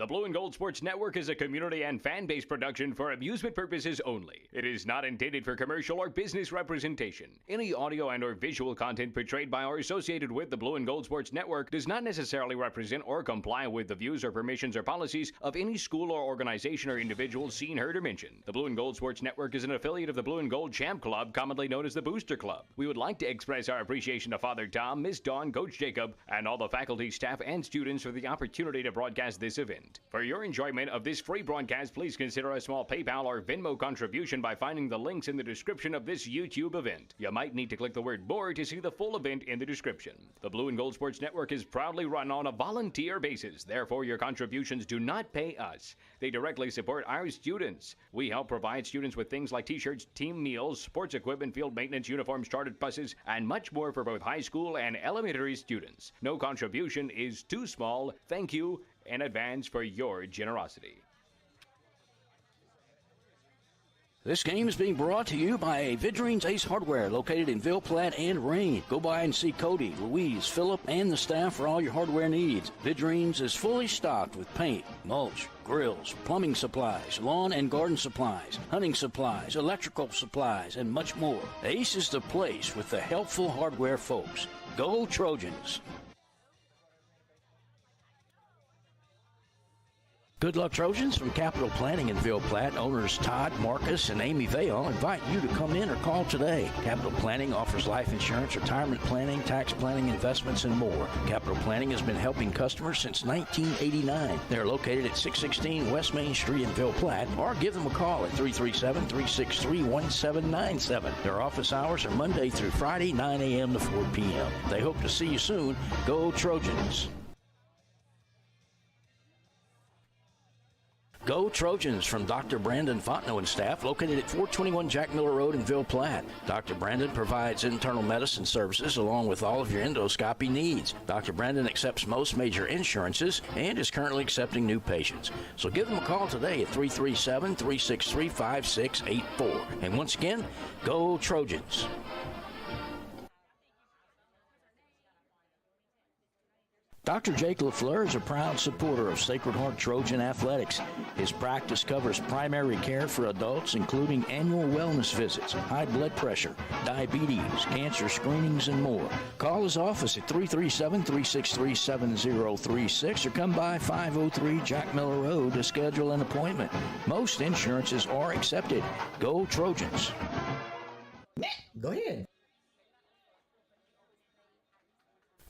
Blue and Gold Sports Network is a community and fan-based production for amusement purposes only. It is not intended for commercial or business representation. Any audio and or visual content portrayed by or associated with the Blue and Gold Sports Network does not necessarily represent or comply with the views or permissions or policies of any school or organization or individual seen, heard, or mentioned. The Blue and Gold Sports Network is an affiliate of the Blue and Gold Champ Club, commonly known as the Booster Club. We would like to express our appreciation to Father Tom, Miss Dawn, Coach Jacob, and all the faculty, staff, and students for the opportunity to broadcast this event. For your enjoyment of this free broadcast, please consider a small PayPal or Venmo contribution by finding the links in the description of this YouTube event. You might need to click the word more to see the full event in the description. The Blue and Gold Sports Network is proudly run on a volunteer basis. Therefore, your contributions do not pay us. They directly support our students. We help provide students with things like t-shirts, team meals, sports equipment, field maintenance, uniforms, chartered buses, and much more for both high school and elementary students. No contribution is too small. Thank you in advance for your generosity. This game is being brought to you by Vidrine's Ace Hardware, located in Ville Platte and Rain. Go by and see Cody, Louise, Philip, and the staff for all your hardware needs. Vidrine's is fully stocked with paint, mulch, grills, plumbing supplies, lawn and garden supplies, hunting supplies, electrical supplies, and much more. Ace is the place with the helpful hardware folks. Go Trojans! Good luck, Trojans. From Capital Planning in Ville Platte, owners Todd, Marcus, and Amy Vale invite you to come in or call today. Capital Planning offers life insurance, retirement planning, tax planning, investments, and more. Capital Planning has been helping customers since 1989. They're located at 616 West Main Street in Ville Platte, or give them a call at 337-363-1797. Their office hours are Monday through Friday, 9 a.m. to 4 p.m. They hope to see you soon. Go Trojans! Go Trojans from Dr. Brandon Fontenot and staff, located at 421 Jack Miller Road in Ville Platte. Dr. Brandon provides internal medicine services along with all of your endoscopy needs. Dr. Brandon accepts most major insurances and is currently accepting new patients. So give them a call today at 337-363-5684. And once again, go Trojans! Dr. Jake LaFleur is a proud supporter of Sacred Heart Trojan Athletics. His practice covers primary care for adults, including annual wellness visits, high blood pressure, diabetes, cancer screenings, and more. Call his office at 337-363-7036 or come by 503 Jack Miller Road to schedule an appointment. Most insurances are accepted. Go Trojans! Go ahead.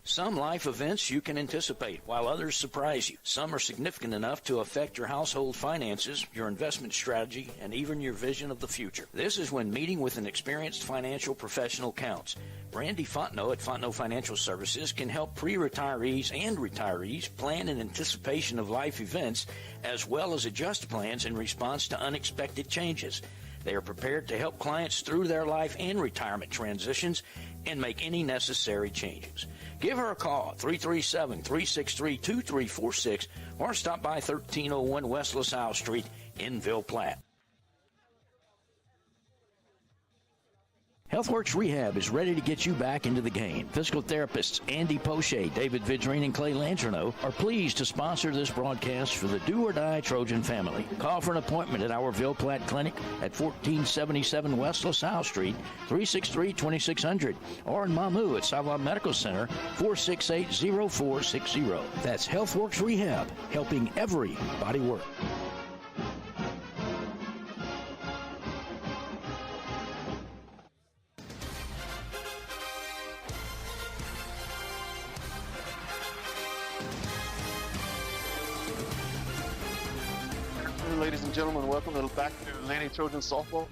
Some life events you can anticipate, while others surprise you. Some are significant enough to affect your household finances, your investment strategy, and even your vision of the future. This is when meeting with an experienced financial professional counts. Brandy Fontenot at Fontenot Financial Services can help pre-retirees and retirees plan in anticipation of life events, as well as adjust plans in response to unexpected changes. They are prepared to help clients through their life and retirement transitions and make any necessary changes. Give her a call, 337-363-2346, or stop by 1301 West LaSalle Street in Ville Platte. HealthWorks Rehab is ready to get you back into the game. Physical therapists Andy Poche, David Vidrine, and Clay Landrino are pleased to sponsor this broadcast for the do-or-die Trojan family. Call for an appointment at our Ville Platte Clinic at 1477 West LaSalle Street, 363-2600, or in Mamu at Savam Medical Center, 468-0460. That's HealthWorks Rehab, helping everybody work. Ladies and gentlemen, welcome back to Lady Trojan Softball.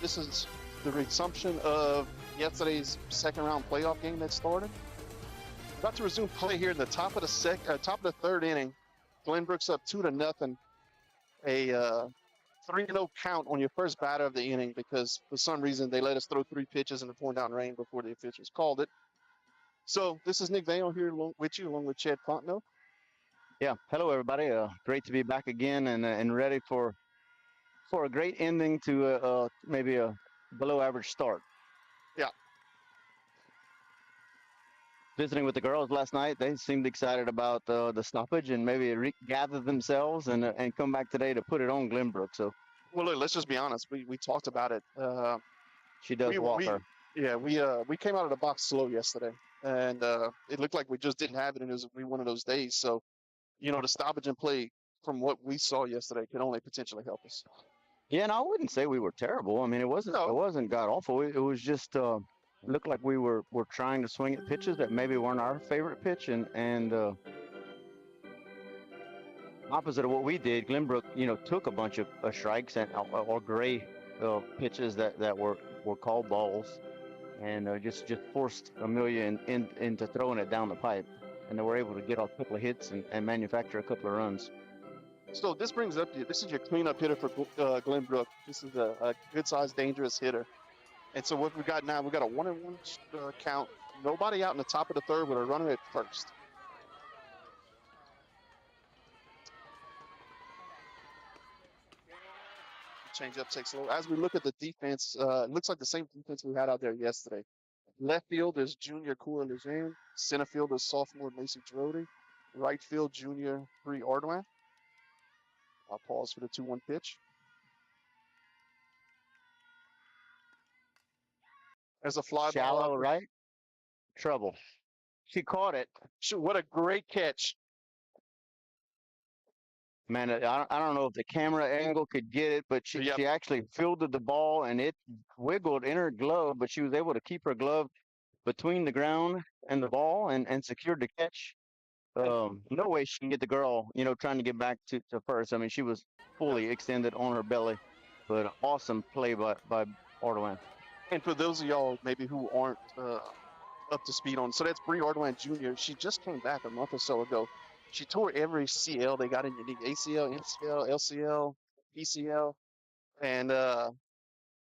This is the resumption of yesterday's second round playoff game that started. About to resume play here in the top of the third inning. Glenbrook's up 2-0. A 3-0 count on your first batter of the inning because for some reason they let us throw 3 pitches in the pouring down rain before the officials called it. So this is Nick Vale here with you, along with Chad Fontenot. Yeah, hello everybody. Great to be back again and ready for a great ending to maybe a below average start. Yeah. visiting with the girls last night. They seemed excited about the stoppage and maybe regather themselves and come back today to put it on Glenbrook. So Well, look, let's just be honest. We talked about it. she does We walk we her. yeah we came out of the box slow yesterday, and it looked like we just didn't have it, and it was one of those days. So, the stoppage and play from what we saw yesterday could only potentially help us. Yeah, and I wouldn't say we were terrible. I mean, it No, wasn't god awful. It was just looked like we were trying to swing at pitches that maybe weren't our favorite pitch, and opposite of what we did, Glenbrook, took a bunch of strikes and or gray pitches that were called balls, and just forced Amelia into throwing it down the pipe, and they were able to get off a couple of hits and manufacture a couple of runs. so this brings up this is your cleanup hitter for Glenbrook. This is a good sized dangerous hitter, and so what we got now, we got a 1-1 count. Nobody out in the top of the third with a runner at first. Change up takes low. As we look at the defense, it looks like the same defense we had out there yesterday. Left field is junior Kura Lejeune. Center field is sophomore Macy Drody. Right field, junior Bree Ardwan. I'll pause for the 2-1 pitch. There's a fly ball out Shallow, there. right? Trouble. She caught it. Shoot, what a great catch. Man, I don't know if the camera angle could get it, but she actually fielded the ball and it wiggled in her glove, but she was able to keep her glove between the ground and the ball and secured the catch. No way she can get the girl, trying to get back to first. I mean, she was fully extended on her belly, but awesome play by Ardwan. And for those of y'all maybe who aren't up to speed on, so that's Bree Ardwan Jr. She just came back a month or so ago. She tore every CL they got in unique ACL, MCL, LCL, PCL, and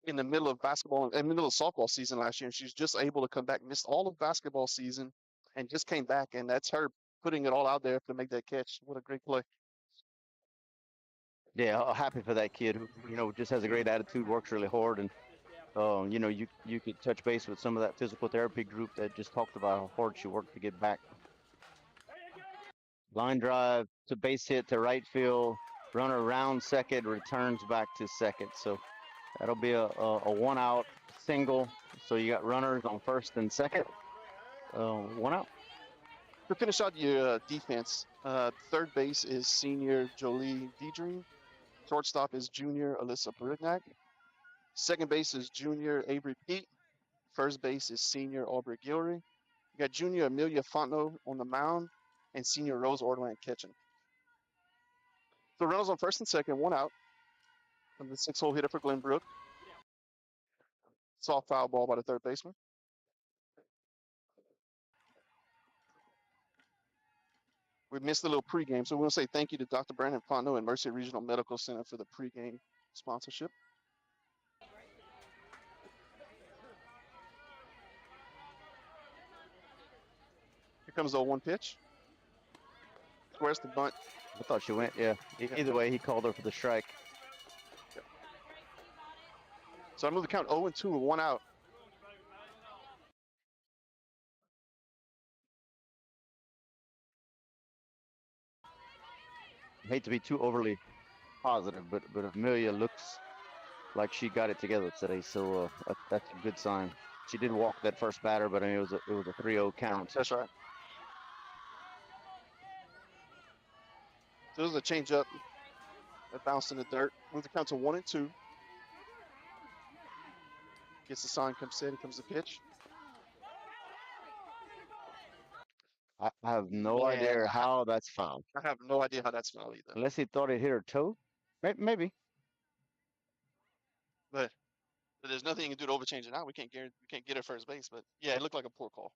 in the middle of softball season last year, she's just able to come back, missed all of basketball season, and just came back, and that's her putting it all out there to make that catch. What a great play! Yeah, happy for that kid who just has a great attitude, works really hard, and you could touch base with some of that physical therapy group that just talked about how hard she worked to get back. Line drive to base hit to right field, runner around second, returns back to second. So that'll be a 1-out single. So you got runners on first and second. 1 out. To finish out your defense, third base is senior Jolie Deidre. Shortstop is junior Alyssa Brignac. Second base is junior Avery Pete. First base is senior Aubrey Gilry. You got junior Amelia Fontenot on the mound and senior Rose Orland catching. So runners on first and second, 1 out. From the 6-hole hitter for Glenbrook. Soft foul ball by the third baseman. We missed a little pregame, so we want to say thank you to Dr. Brandon Fontenot and Mercy Regional Medical Center for the pregame sponsorship. Here comes the 0-1 pitch. Where's the bunt? I thought she went, yeah. Either way, he called her for the strike. Yep. So I move the count 0-2 with 1 out. I hate to be too overly positive, but Amelia looks like she got it together today, so that's a good sign. She did walk that first batter, but I mean, it was a 3-0 count. That's right. So this is a changeup that bounced in the dirt. Move the count to 1-2. Gets the sign, comes in, here comes the pitch. I have no idea how that's fouled. I have no idea how that's foul either. Unless he thought it hit her toe, maybe. But there's nothing you can do to overchange it now. We can't get her first base. But yeah, it looked like a poor call.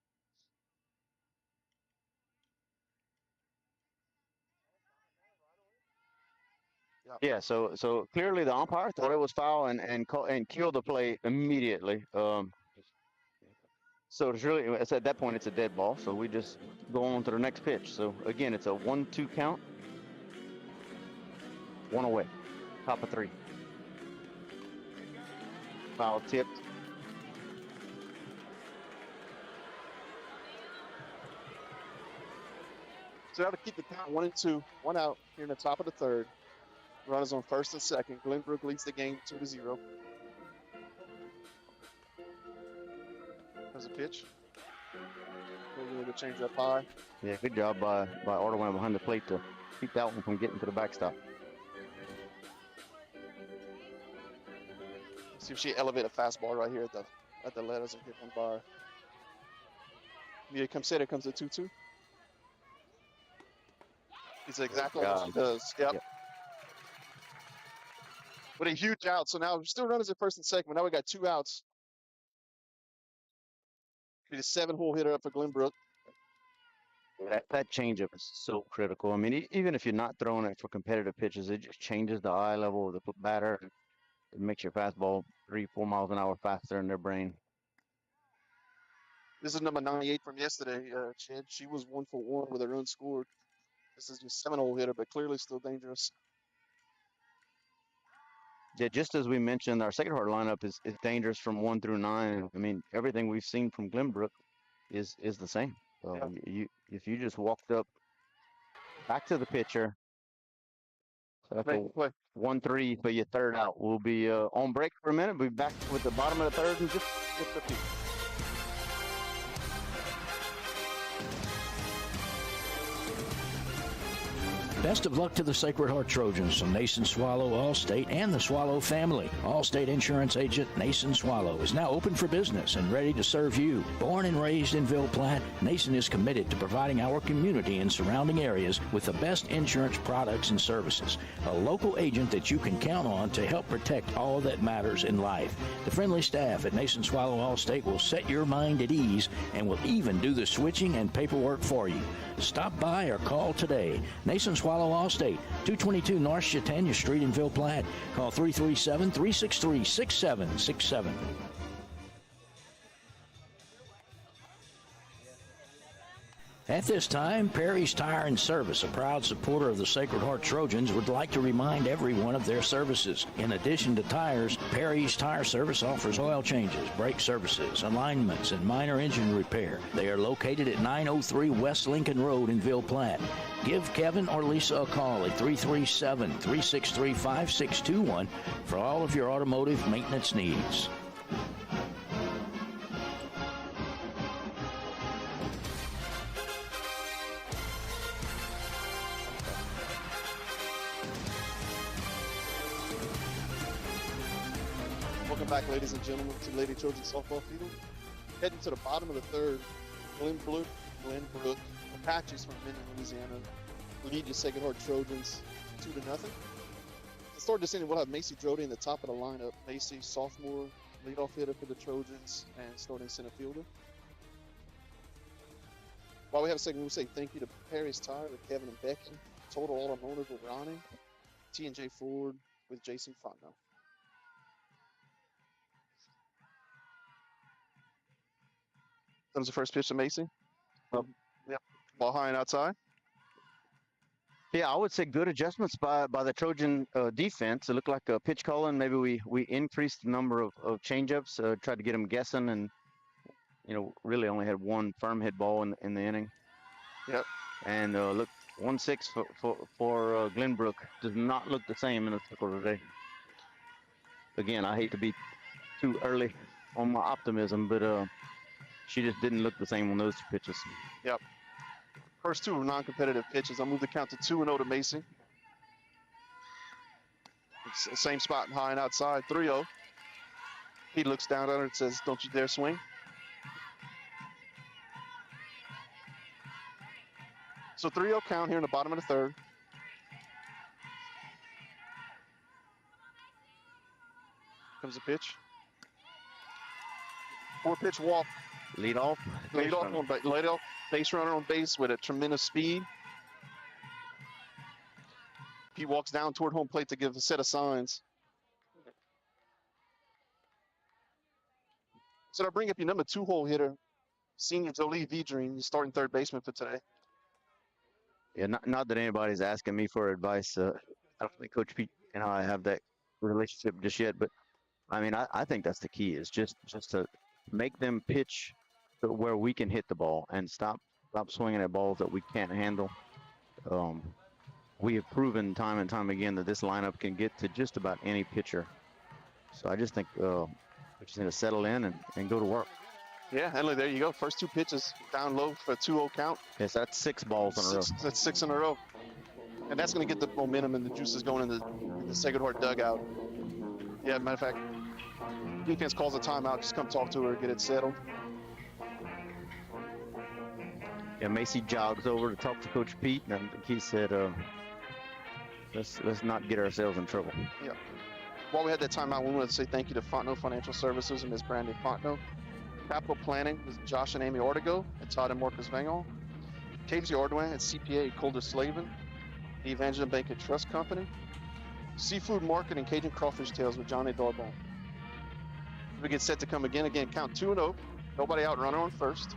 Yeah, so clearly the umpire thought it was foul and killed the play immediately. So it's really, at that point, it's a dead ball. So we just go on to the next pitch. So again, it's a 1-2 count. 1 away. Top of 3. Foul tipped. So now to keep the count 1-2, 1 out here in the top of the third. Runners on first and second. Glenbrook leads the game 2-0. There's a pitch. We're going to change that high. Yeah, good job by Ordwin behind the plate to keep that one from getting to the backstop. See if she elevate a fastball right here at the letters and hit one bar. Here comes the 2-2. It's exactly what she does. Yep. But a huge out. So now we're still runners at first and second. But now we got 2 outs. Be the 7-hole hitter up for Glenbrook. That changeup is so critical. I mean, even if you're not throwing it for competitive pitches, it just changes the eye level of the batter. It makes your fastball 3-4 miles an hour faster in their brain. This is number 98 from yesterday, Chad. She was 1 for 1 with a run scored. This is just 7-hole hitter, but clearly still dangerous. Yeah, just as we mentioned, our Sacred Heart lineup is dangerous from 1 through 9. I mean, everything we've seen from Glenbrook is the same. So if you just walked up back to the pitcher, so that's 1-3 for your third out. We'll be on break for a minute. We'll be back with the bottom of the third and just a few. Best of luck to the Sacred Heart Trojans from Nason Swallow Allstate and the Swallow family. Allstate Insurance Agent Nason Swallow is now open for business and ready to serve you. Born and raised in Ville Platte, Nason is committed to providing our community and surrounding areas with the best insurance products and services. A local agent that you can count on to help protect all that matters in life. The friendly staff at Nason Swallow Allstate will set your mind at ease and will even do the switching and paperwork for you. Stop by or call today. Nason Swallow Allstate, 222 North Chautauqua Street in Ville Platte. Call 337-363-6767. At this time, Perry's Tire and Service, a proud supporter of the Sacred Heart Trojans, would like to remind everyone of their services. In addition to tires, Perry's Tire Service offers oil changes, brake services, alignments, and minor engine repair. They are located at 903 West Lincoln Road in Ville Platte. Give Kevin or Lisa a call at 337-363-5621 for all of your automotive maintenance needs. Welcome back, ladies and gentlemen, to Lady Trojan Softball Field. Heading to the bottom of the third, Glenbrook, Apaches from Minden, Louisiana, lead your Sacred Heart Trojans 2-0. To start this inning, we'll have Macy Drody in the top of the lineup. Macy, sophomore, leadoff hitter for the Trojans, and starting center fielder. While we have a second, we'll say thank you to Perry's Tire with Kevin and Becky, Total Automotive with Ronnie, T&J Ford with Jason Fontenot. That was the first pitch to Macy. Yep. Ball high and outside. Yeah, I would say good adjustments by the Trojan defense. It looked like a pitch calling. Maybe we increased the number of changeups, tried to get them guessing, and really only had one firm hit ball in the inning. Yep. And look, 1-6 for Glenbrook does not look the same in the circle today. Again, I hate to be too early on my optimism, but she just didn't look the same on those 2 pitches. Yep. First 2 non-competitive pitches. I'll move the count to 2-0 to Macy. It's the same spot, high and outside, 3-0. He looks down at her and says, "Don't you dare swing." So 3-0 count here in the bottom of the third. Comes the pitch. 4-pitch walk. Lead off Base runner on base with a tremendous speed. He walks down toward home plate to give a set of signs. So I bring up your number 2-hole hitter, senior Jolie Vidrine, your starting third baseman for today. Yeah, not that anybody's asking me for advice. I don't think Coach Pete and I have that relationship just yet, but I mean, I think that's the key, is just to make them pitch where we can hit the ball and stop swinging at balls that we can't handle. We have proven time and time again that this lineup can get to just about any pitcher. So I just think we just need to settle in and go to work. Yeah, and look, there you go. First 2 pitches down low for a 2-0 count. Yes, that's 6 balls in a row. That's 6 in a row. And that's going to get the momentum and the juices going in the Sacred Heart dugout. Yeah, matter of fact, defense calls a timeout. Just come talk to her, get it settled. Yeah, Macy jogs over to talk to Coach Pete, and I think he said, let's not get ourselves in trouble. Yeah. While we had that timeout, we wanted to say thank you to Fontenot Financial Services and Ms. Brandy Fontenot. Capital Planning was Josh and Amy Ortego and Todd and Marcus Vangel. KG Ordwin and CPA Calder Slavin. The Evangeline Bank and Trust Company. Seafood Market and Cajun Crawfish Tails with Johnny Darbone. We get set to come again. Count 2-0. Nobody out, runner on first.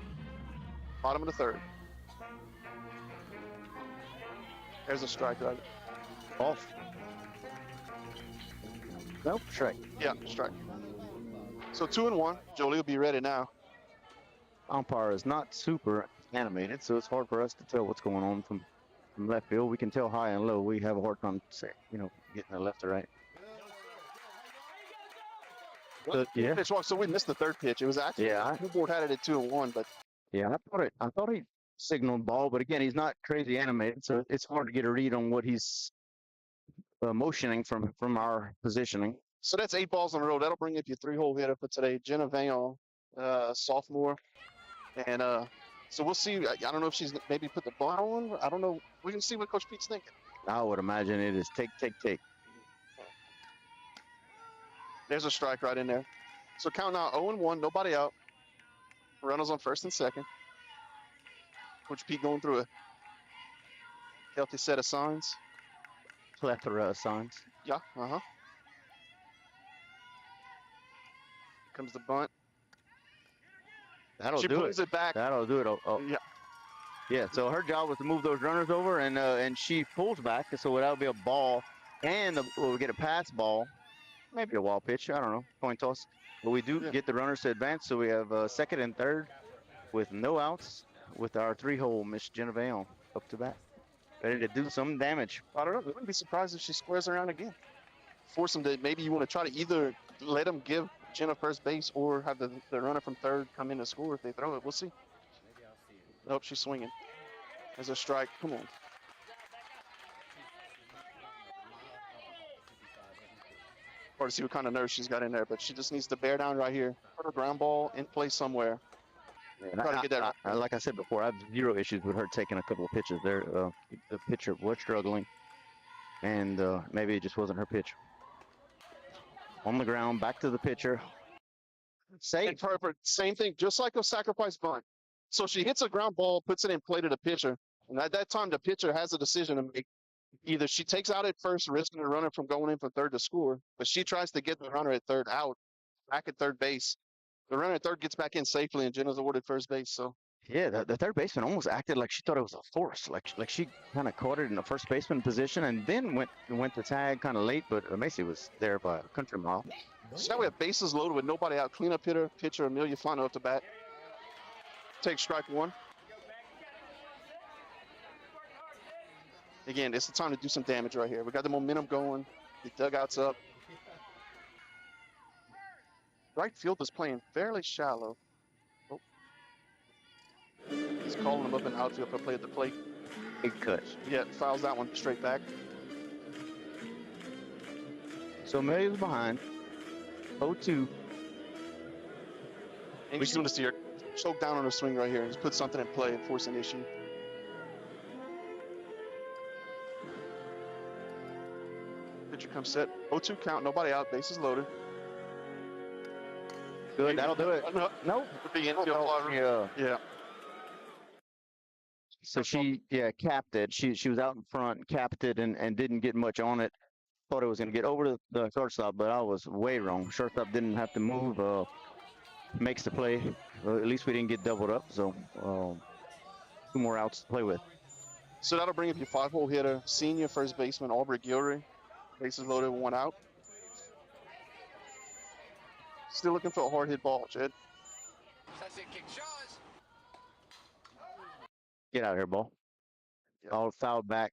Bottom of the third. There's a strike, right? Off. Nope, strike. Yeah, strike. So 2-1. Jolie will be ready now. Umpire is not super animated, so it's hard for us to tell what's going on from left field. We can tell high and low. We have a hard time, getting the left or right. Yeah. Pitch walk. So we missed the third pitch. It was actually the board had it at 2-1, but yeah, I thought he signaled ball, but again, he's not crazy animated, so it's hard to get a read on what he's motioning from our positioning. So that's 8 balls in a row. That'll bring up your 3-hole hitter for today, Jenna Vangel, sophomore, and so we'll see. I don't know if she's maybe put the bunt on. I don't know. We can see what Coach Pete's thinking. I would imagine it is take. There's a strike right in there. So count now 0-1, nobody out. Runners on first and second. Coach Pete going through a healthy set of signs. Plethora of signs. Yeah, Comes the bunt. That'll she do it. pulls it back. That'll do it. Oh. Yeah. Yeah, so her job was to move those runners over, and she pulls back, so that'll be a ball, and we'll get a pass ball, maybe a wild pitch, I don't know, coin toss. But we do get the runners to advance, so we have second and third with no outs with our 3-hole Miss Genevieve up to bat. Ready to do some damage. I don't know. I wouldn't be surprised if she squares around again. Force them to, maybe you want to try to either let them give Jenna first base or have the runner from third come in and score if they throw it. We'll see. Nope, she's swinging. There's a strike. Come on. Hard to see what kind of nerve she's got in there, but she just needs to bear down right here. Put her ground ball in place somewhere. Try to get that. Like I said before, I have zero issues with her taking a couple of pitches there. The pitcher was struggling, and maybe it just wasn't her pitch. On the ground, back to the pitcher. Safe. Perfect. Same thing, just like a sacrifice bunt. So she hits a ground ball, puts it in play to the pitcher, and at that time the pitcher has a decision to make. Either she takes out at first, risking the runner from going in from third to score, but she tries to get the runner at third out, back at third base. The runner at third gets back in safely, and Jenna's awarded first base. So yeah, the third baseman almost acted like she thought it was a force, like she kind of caught it in the first baseman position, and then went to tag kind of late, but Macy was there by a country mile. So now we have bases loaded with nobody out. Cleanup hitter, pitcher Amelia Flano up to bat. Take strike one. Again, it's the time to do some damage right here. We got the momentum going. The dugout's up. Right field is playing fairly shallow. Oh. He's calling him up in outfield for play at the plate. Big cut. Yeah, fouls that one straight back. So Amelia's behind. 0-2. And he's doing this to her. Choke down on her swing right here. Just put something in play and force an issue. Pitcher comes set. 0-2 count. Nobody out. Bases loaded. Good. That'll do it. Nope. Yeah. So she capped it. She was out in front, capped it, and didn't get much on it. Thought it was going to get over the shortstop, but I was way wrong. Shortstop didn't have to move. Makes the play. At least we didn't get doubled up. So 2 more outs to play with. So that'll bring up your 5-hole hitter, senior first baseman Aubrey Gilry. Bases loaded, 1 out. Still looking for a hard hit ball, Jed. Get out of here, ball. all fouled back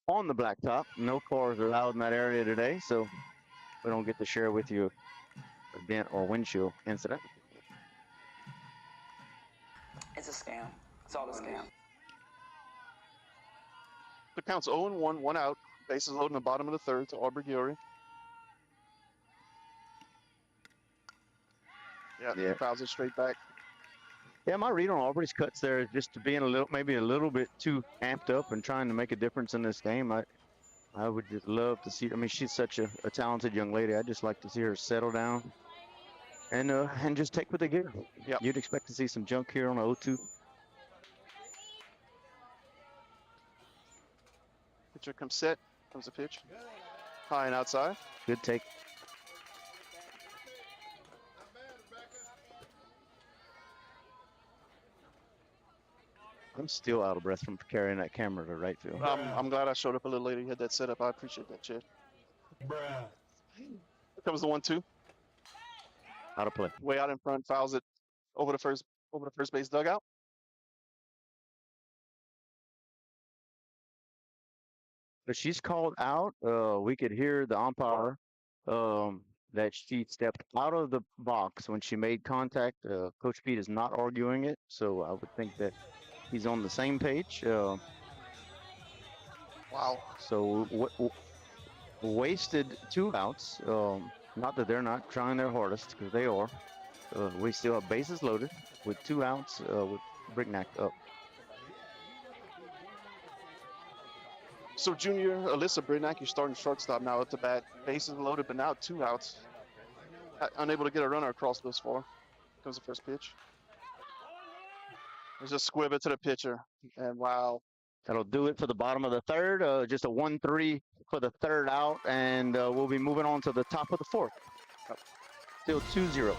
on the blacktop. No cars are allowed in that area today, so we don't get to share with you a dent or windshield incident. It's a scam. It's all a scam. The count's 0-1, 1 out. Bases loaded in the bottom of the third to Aubrey. Yeah, fouls it straight back. Yeah, my read on Aubrey's cuts there is just to being maybe a little bit too amped up and trying to make a difference in this game. I would just love to see. I mean, she's such a talented young lady. I'd just like to see her settle down and just take what they give. Yeah, you'd expect to see some junk here on 0-2. Pitcher comes set. Comes the pitch. High and outside. Good take. I'm still out of breath from carrying that camera to right field. I'm glad I showed up a little later. You had that set up. I appreciate that, Chad. Here comes the 1-2. Out of play. Way out in front. Fouls it over the first base dugout. But she's called out. We could hear the umpire that she stepped out of the box when she made contact. Coach Pete is not arguing it, so I would think that he's on the same page. Wow. So wasted 2 outs. Not that they're not trying their hardest, because they are. We still have bases loaded with 2 outs with Brignac up. So junior Alyssa Brignac, you're starting shortstop now at the bat. Bases loaded, but now 2 outs. Unable to get a runner across this far. Comes the first pitch. There's a squib it to the pitcher. And wow. That'll do it for the bottom of the third. Just a 1-3 for the third out. And we'll be moving on to the top of the fourth. Still 2-0.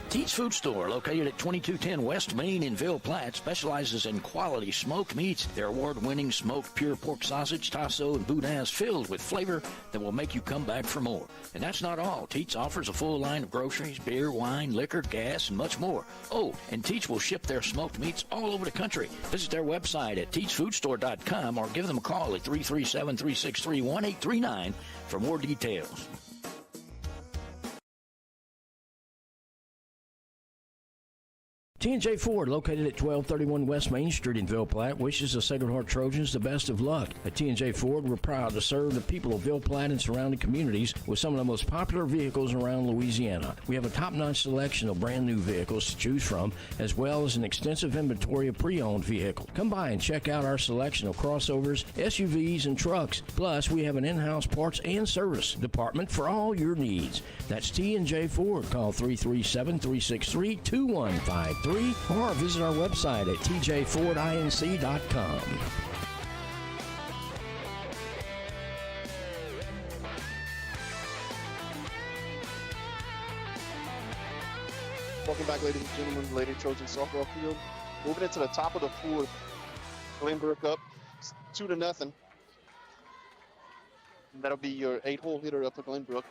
Teats Food Store, located at 2210 West Main in Ville Platte, specializes in quality smoked meats. Their award-winning smoked pure pork sausage, tasso, and boudin is filled with flavor that will make you come back for more. And that's not all. Teats offers a full line of groceries, beer, wine, liquor, gas, and much more. Oh, and Teats will ship their smoked meats all over the country. Visit their website at teatsfoodstore.com or give them a call at 337-363-1839 for more details. T&J Ford, located at 1231 West Main Street in Ville Platte, wishes the Sacred Heart Trojans the best of luck. At T&J Ford, we're proud to serve the people of Ville Platte and surrounding communities with some of the most popular vehicles around Louisiana. We have a top-notch selection of brand-new vehicles to choose from, as well as an extensive inventory of pre-owned vehicles. Come by and check out our selection of crossovers, SUVs, and trucks. Plus, we have an in-house parts and service department for all your needs. That's T&J Ford. Call 337-363-2153. Or visit our website at tjfordinc.com. Welcome back, ladies and gentlemen, Lady Trojan softball field. Moving into the top of the fourth. Glenbrook up 2-0. That'll be your 8-hole hitter up for Glenbrook.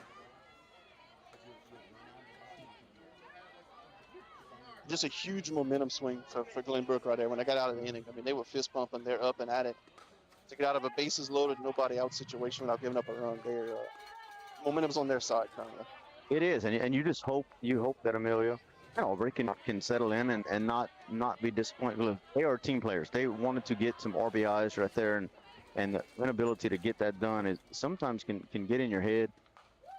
Just a huge momentum swing for Glenbrook right there. When I got out of the inning, I mean, they were fist pumping. They're up and at it. To get out of a bases loaded, nobody out situation without giving up a run, their momentum's on their side currently. It is, and you just hope that Amelia and Aubrey can settle in and not be disappointed. They are team players. They wanted to get some RBIs right there, and the inability to get that done is sometimes can get in your head,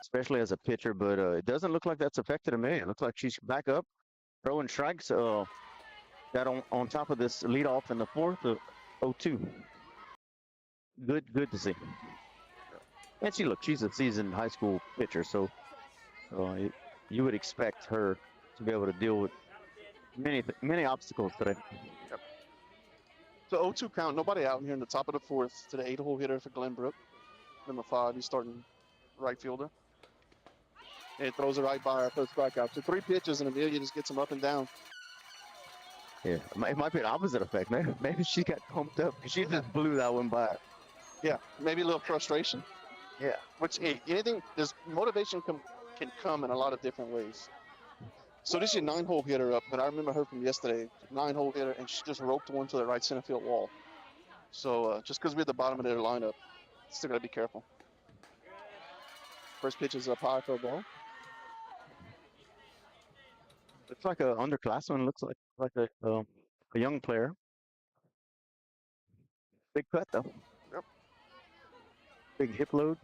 especially as a pitcher. But it doesn't look like that's affected Amelia. It looks like she's back up. Throwing strikes, got on top of this leadoff in the fourth, 0-2. Good to see. And she's a seasoned high school pitcher, so you would expect her to be able to deal with many obstacles today. Yep. So 0-2 count, nobody out here in the top of the fourth to the 8-hole hitter for Glenbrook. Number 5, he's starting right fielder. And throws it right by our first strikeout. So 3 pitches, and Amelia just gets him up and down. Yeah, it might be an opposite effect. Maybe she got pumped up. She just blew that one by. Yeah, maybe a little frustration. Yeah. Which, anything, motivation can come in a lot of different ways. So this is a 9-hole hitter up, but I remember her from yesterday. 9-hole hitter, and she just roped one to the right center field wall. So just because we're at the bottom of their lineup, still got to be careful. First pitch is up high for a ball. Looks like an underclassman. Looks like a young player. Big cut though. Yep. Big hip load.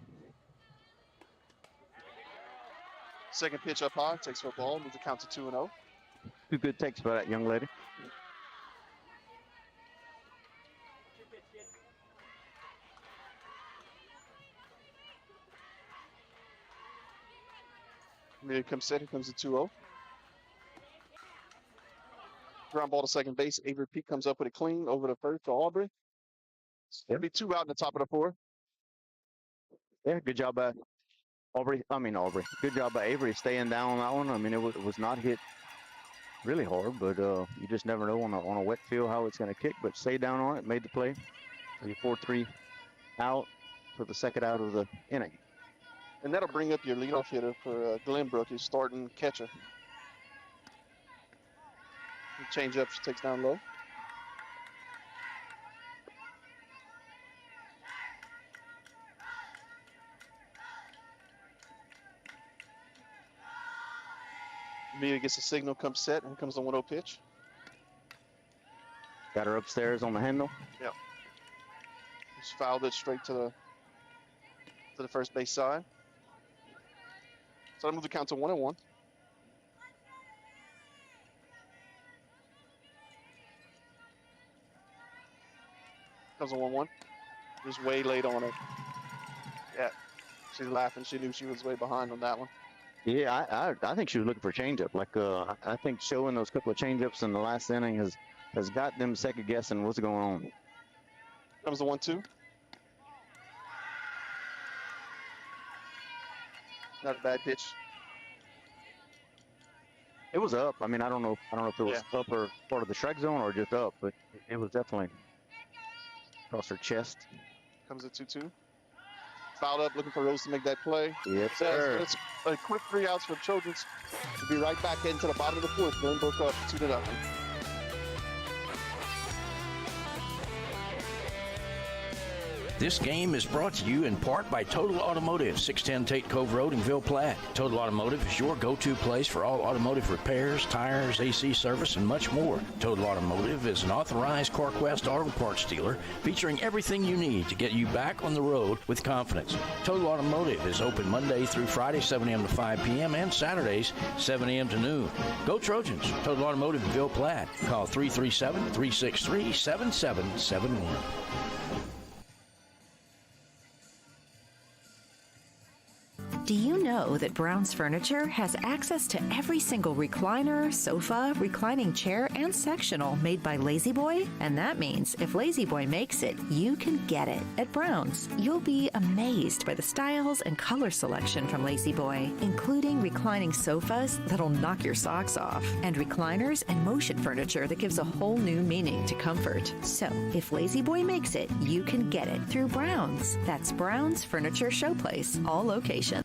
Second pitch up high, takes for a ball, moves the count to 2-0. 2 good takes by that young lady. Here comes second, comes to 2-0. Ground ball to second base. Avery Peak comes up with a clean over the first to Aubrey. It'll be 2 out in the top of the 4th. Yeah, good job by Aubrey. Good job by Avery staying down on that one. I mean, it was not hit really hard, but you just never know on a wet field how it's going to kick. But stay down on it, made the play. So you 4-3 out for the second out of the inning. And that'll bring up your leadoff hitter for Glenbrook, who's starting catcher. Change up, she takes down low. Amelia gets a signal, comes set, and comes the 1-0 pitch. Got her upstairs on the handle. Yep. Just fouled it straight to the first base side. So I move the count to 1-1. Comes a 1-1. Just way late on it. Yeah. She's laughing. She knew she was way behind on that one. Yeah, I think she was looking for a changeup. Like I think showing those couple of changeups in the last inning has got them second guessing what's going on. Comes the 1-2. Not a bad pitch. It was up. I mean, I don't know if it was up or part of the strike zone or just up, but it was definitely across her chest. Comes a 2-2. Fouled up, looking for Rose to make that play. Yes, sir. It's a quick 3 outs for Trojans. We'll be right back into the bottom of the 4th. Glenbrook up 2-0. This game is brought to you in part by Total Automotive, 610 Tate Cove Road in Ville Platte. Total Automotive is your go-to place for all automotive repairs, tires, AC service, and much more. Total Automotive is an authorized CarQuest auto parts dealer featuring everything you need to get you back on the road with confidence. Total Automotive is open Monday through Friday, 7 a.m. to 5 p.m., and Saturdays, 7 a.m. to noon. Go Trojans! Total Automotive in Ville Platte. Call 337-363-7771. Do you know that Brown's Furniture has access to every single recliner, sofa, reclining chair, and sectional made by La-Z-Boy? And that means if La-Z-Boy makes it, you can get it. At Brown's, you'll be amazed by the styles and color selection from La-Z-Boy, including reclining sofas that'll knock your socks off, and recliners and motion furniture that gives a whole new meaning to comfort. So, if La-Z-Boy makes it, you can get it through Brown's. That's Brown's Furniture Showplace, all locations.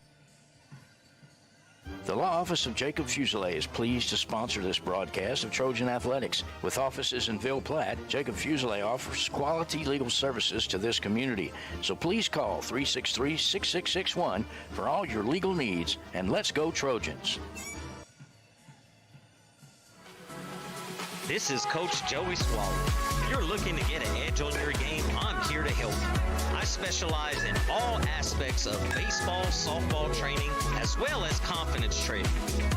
The law office of Jacob Fuselier is pleased to sponsor this broadcast of Trojan Athletics. With offices in Ville Platte, Jacob Fuselier offers quality legal services to this community. So please call 363-6661 for all your legal needs, and let's go Trojans. This is Coach Joey Swallow. If you're looking to get an edge on your game, I'm here to help you. I specialize in all aspects of baseball, softball training, as well as confidence training.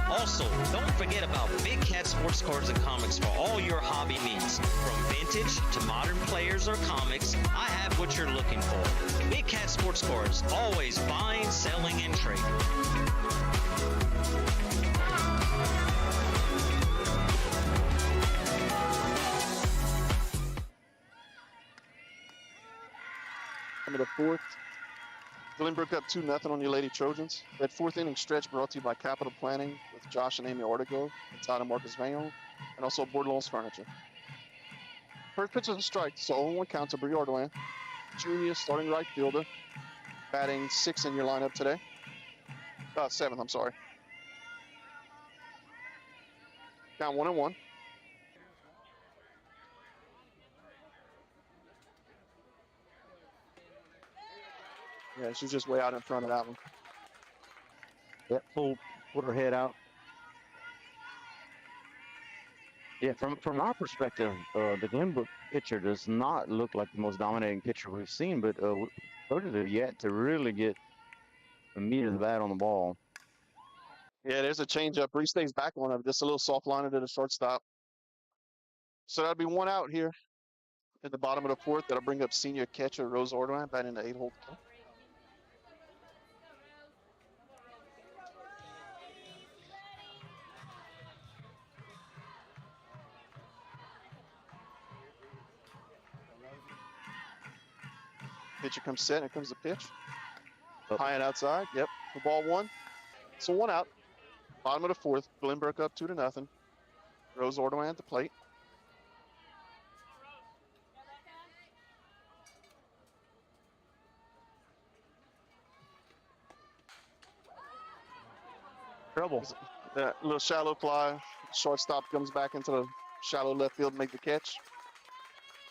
Also, don't forget about Big Cat sports cards and comics for all your hobby needs. From vintage to modern players or comics, I have what you're looking for. Big Cat sports cards, always buying, selling, and trading. Of the 4th. Glenbrook up 2-0 on your Lady Trojans. That 4th inning stretch brought to you by Capital Planning with Josh and Amy Ortego, and Todd and Marcus Vayon, and also Bordelon's Furniture. First pitch is a strike, so 0-1 count to Bree Ardoin. Junior, starting right fielder, batting 6th in your lineup today. 7th, I'm sorry. Count 1-1. Yeah, she's just way out in front of that one. Yep, put her head out. Yeah, from our perspective, the Glenbrook pitcher does not look like the most dominating pitcher we've seen, but Trojans have yet to really get the meat of the bat on the ball. Yeah, there's a changeup. Bree stays back on it. Just a little soft liner to the shortstop. So that'll be one out here at the bottom of the fourth. That'll bring up senior catcher Rose Ordwine batting the 8-hole. Pitcher comes set. Here comes the pitch. High and outside. Yep. The ball one. So one out. Bottom of the fourth. Glenbrook up 2-0. Rose Ordwine at the plate. Trouble. That little shallow fly. Shortstop comes back into the shallow left field to make the catch.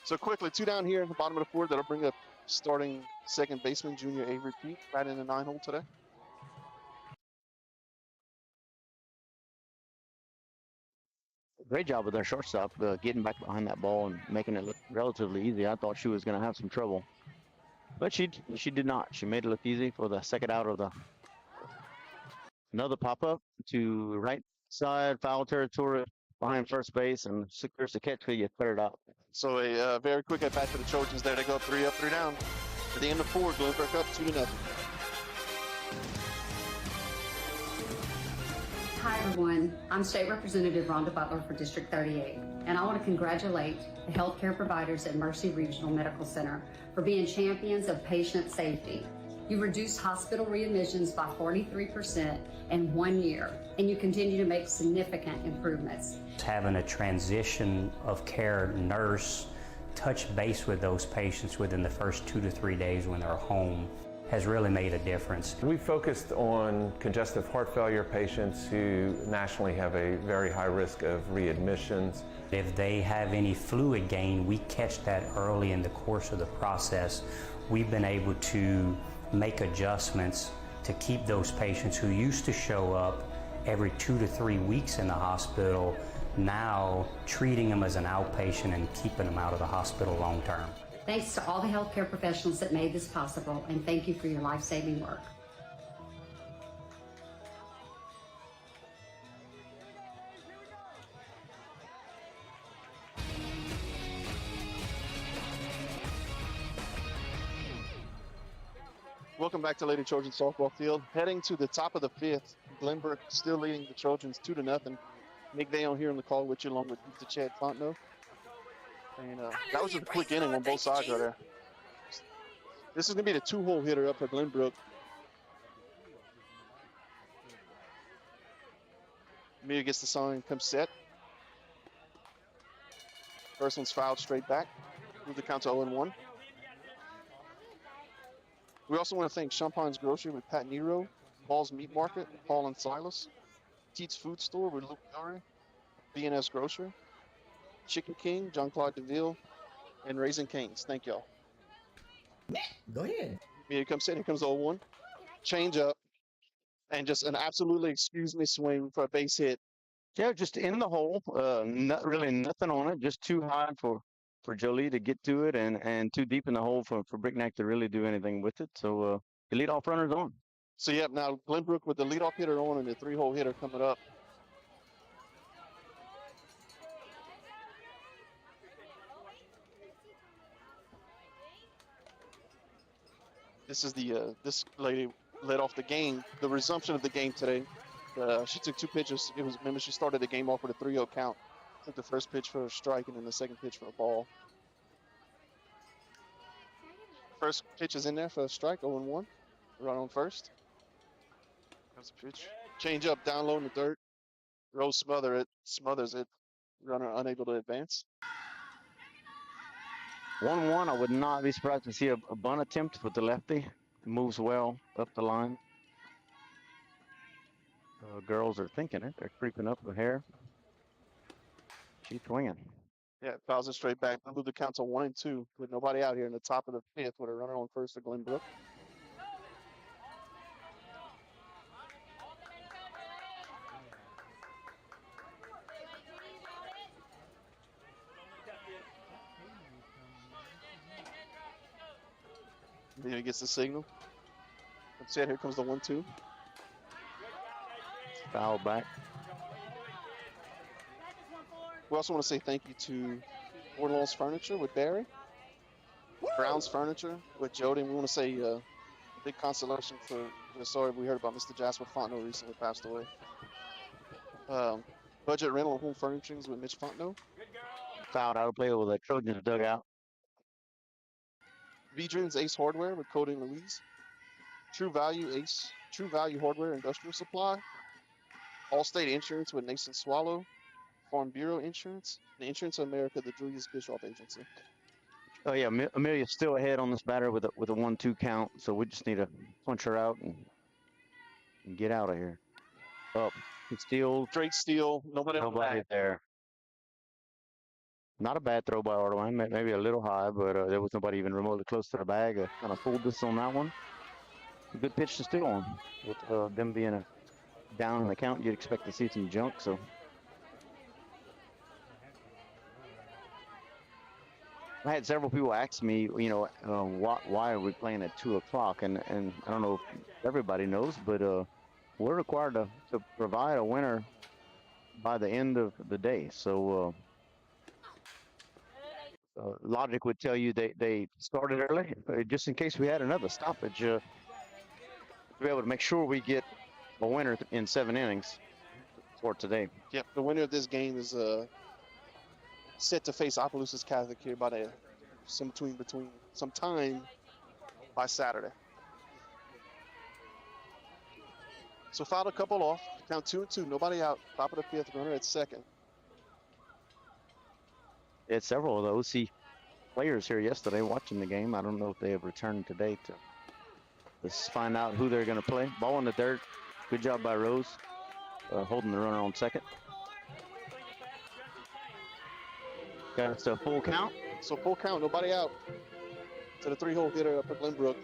So quickly, two down here in the bottom of the fourth. That'll bring up starting second baseman Junior Avery Peak right in the 9-hole today. Great job with their shortstop getting back behind that ball and making it look relatively easy. I thought she was going to have some trouble, but she did not. She made it look easy for the second out of the. Another pop up to right side, foul territory behind first base, and secures the catch till you put it out. So a very quick at bat for the Trojans there. They go 3 up, 3 down. At the end of 4, Glenbrook up 2-0. Hi everyone, I'm State Representative Rhonda Butler for District 38, and I want to congratulate the healthcare providers at Mercy Regional Medical Center for being champions of patient safety. You reduced hospital readmissions by 43% in 1 year, and you continue to make significant improvements. Having a transition of care nurse touch base with those patients within the first 2 to 3 days when they're home has really made a difference. We focused on congestive heart failure patients who nationally have a very high risk of readmissions. If they have any fluid gain, we catch that early in the course of the process. We've been able to make adjustments to keep those patients who used to show up every 2 to 3 weeks in the hospital, now treating them as an outpatient and keeping them out of the hospital long term. Thanks to all the healthcare professionals that made this possible, and thank you for your life-saving work. Welcome back to Lady Trojan softball field. Heading to the top of the fifth. Glenbrook still leading the Trojans 2-0. Nick Day on here on the call with you, along with Mr. Chad Fontenot. And that was just a quick inning on both sides right there. This is going to be the 2-hole hitter up for Glenbrook. Mia gets the sign, comes set. First one's fouled straight back. Move the count to 0-1. We also want to thank Champagne's Grocery with Pat Nero, Paul's Meat Market, Paul and Silas, Teats Food Store with Luke Curry, B&S Grocery, Chicken King, John-Claude DeVille, and Raising Cane's. Thank y'all. Go ahead. Here comes in. Here comes 0-1. Change up. And just an absolutely, excuse me, swing for a base hit. Yeah, just in the hole. Not really nothing on it. Just too high for Jolie to get to it, and too deep in the hole for Bricknack to really do anything with it. So the leadoff runner's on. So, yeah, now Glenbrook with the leadoff hitter on and the 3-hole hitter coming up. This is the this lady led off the game, the resumption of the game today. She took 2 pitches. Remember, she started the game off with a 3-0 count. Took the first pitch for a strike and then the second pitch for a ball. First pitch is in there for a strike, 0-1. Run on first. Comes the pitch. Change up down low in the dirt. Rose smothers it. Runner unable to advance. 1-1. I would not be surprised to see a bunt attempt with the lefty. Moves well up the line. Girls are thinking it. They're creeping up the hair. She's swinging. Yeah, fouls it straight back. Move the count to 1-2 with nobody out here in the top of the fifth with a runner on first to Glenbrook. Then he gets the signal. Upset, here comes the 1-2. Foul back. We also want to say thank you to Orlow's Furniture with Barry. Brown's Furniture with Jody. And we want to say a big consolation for the story we heard about Mr. Jasper Fontenot recently passed away. Budget Rental and Home Furnishings with Mitch Fontenot. Fouled out of play with a Trojans dugout. V-Dreams Ace Hardware with Cody and Louise. True Value Hardware Industrial Supply. Allstate Insurance with Nathan Swallow. Farm Bureau Insurance. The Insurance of America, the Julius Bischoff Agency. Oh yeah, Amelia's still ahead on this batter with a 1-2 count, so we just need to punch her out and get out of here. Up, steal. Straight steal. Nobody there. Not a bad throw by Ardoin, maybe a little high, but there was nobody even remotely close to the bag. Kind of fooled us on that one. A good pitch to steal on. With them being down in the count, you'd expect to see some junk. So I had several people ask me, why are we playing at 2 o'clock? And I don't know if everybody knows, but we're required to provide a winner by the end of the day. So logic would tell you they started early, just in case we had another stoppage, to be able to make sure we get a winner in 7 innings for today. Yep, the winner of this game is set to face Opelousas Catholic here by sometime by Saturday. So fouled a couple off. Count 2-2. Nobody out. Top of the fifth. Runner at second. Had several of the OC players here yesterday watching the game. I don't know if they have returned today to let's find out who they're going to play. Ball in the dirt. Good job by Rose, holding the runner on second. Got us to a full count. So full count, nobody out. To the 3-hole hitter up at Glenbrook.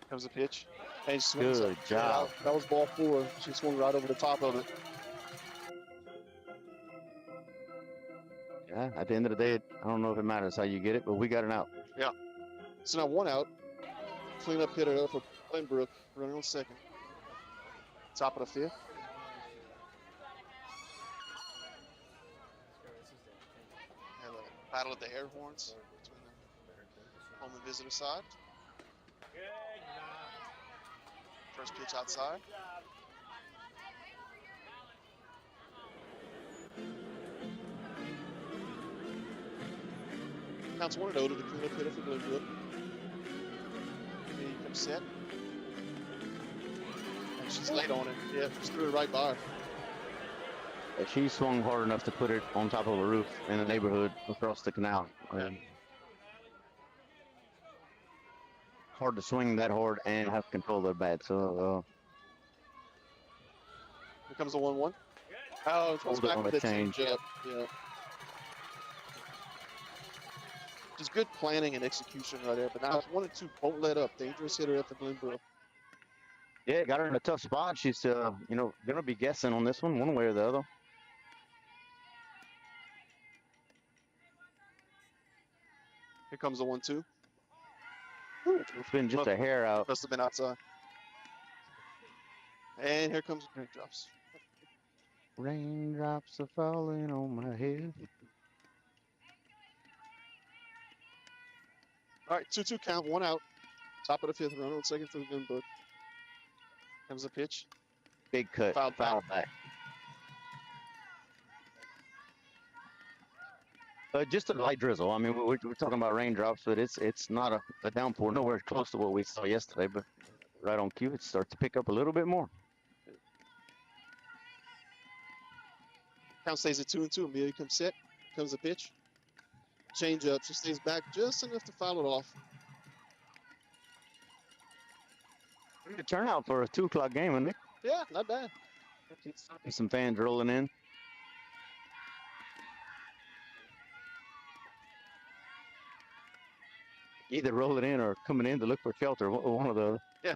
Comes a pitch. And swings Good job. That was ball 4. She swung right over the top of it. Yeah, at the end of the day, I don't know if it matters how you get it, but we got an out. Yeah. So now 1 out. Clean up hitter up for Glenbrook, running on second. Top of the fifth. Have a battle of the air horns between the home and visitor side. First pitch outside. Counts 1-0 to the cleanup hitter for Glenbrook. He comes set. And she's late on it. Yeah, just threw it right by her. She swung hard enough to put it on top of a roof in the neighborhood across the canal. Hard to swing that hard and have control of the bat. So here comes the 1-1. Oh, it goes back with the change up. Yeah. Just good planning and execution right there. But now it's 1-2. Won't let up. Dangerous hitter at the Glenbrook. Yeah, got her in a tough spot. She's gonna be guessing on this one way or the other. Here comes the 1-2. It's been just a hair out. Must have been outside. And here comes raindrops. Raindrops are falling on my head. All right, 2-2 count, 1 out. Top of the fifth, runner on second for the Glenbrook. Comes the pitch. Big cut. Foul back. Just a light drizzle. I mean, we're talking about raindrops, but it's not a downpour. Nowhere close to what we saw yesterday, but right on cue, it starts to pick up a little bit more. Count stays at 2-2. Amelia comes set. Comes the pitch. Change up. She stays back just enough to foul it off. Good turnout for a 2 o'clock game, isn't it? Yeah, not bad. Some fans rolling in. Either rolling in or coming in to look for shelter. One of those. Yeah.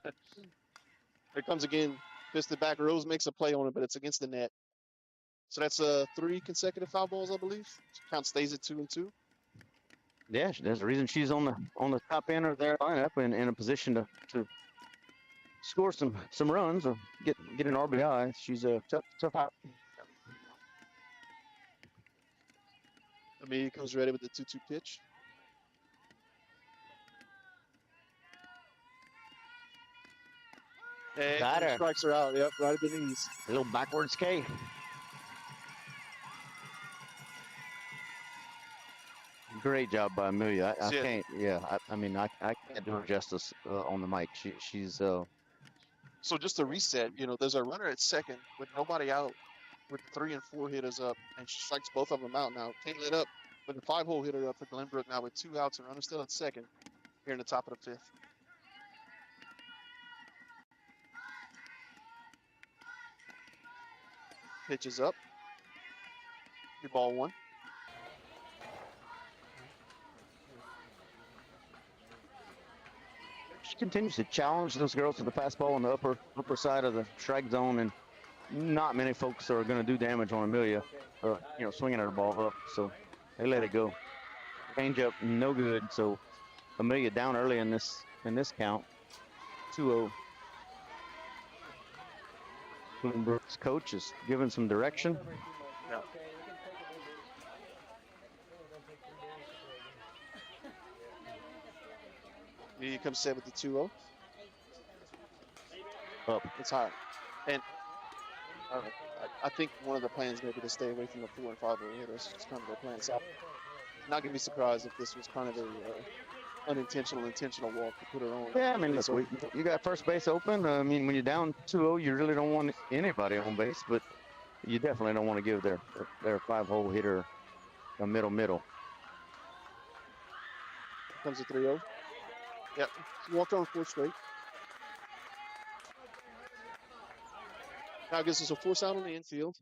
Here comes again. Fisted back. Rose makes a play on it, but it's against the net. So that's 3 consecutive foul balls, I believe. Count stays at 2 and 2. Yeah, there's a reason she's on the top end of their lineup and in a position to score some runs or get an RBI. She's a tough out. Amelia comes ready with the 2-2 pitch. And Got her. Strikes her out. Yep, right at the knees. A little backwards K. Great job by Amelia. I can't. Yeah, I mean, I can't do her justice on the mic. She's. So just to reset, there's a runner at second with nobody out, with 3 and 4 hitters up, and she strikes both of them out now. Can't let up with a 5-hole hitter up for Glenbrook now with 2 outs and runner still at second here in the top of the 5th. Pitch is up. Your ball 1. She continues to challenge those girls to the fastball on the upper side of the strike zone, and not many folks are going to do damage on Amelia, swinging at her ball up. So they let it go. Change up, no good. So Amelia down early in this count, 2-0. Glenbrook's coach is giving some direction. Yeah. Here comes set with the 2-0. Up. It's high. And I think one of the plans may be to stay away from the 4 and 5 hitters. It's kind of their plan. So I'm not going to be surprised if this was kind of a intentional walk to put her on. Yeah, I mean, look, you got first base open. I mean, when you're down 2-0, you really don't want anybody on base, but you definitely don't want to give their 5-hole hitter a middle. Comes a 3-0. Yep, she walked on 4 straight. Now gives us a force out on the infield.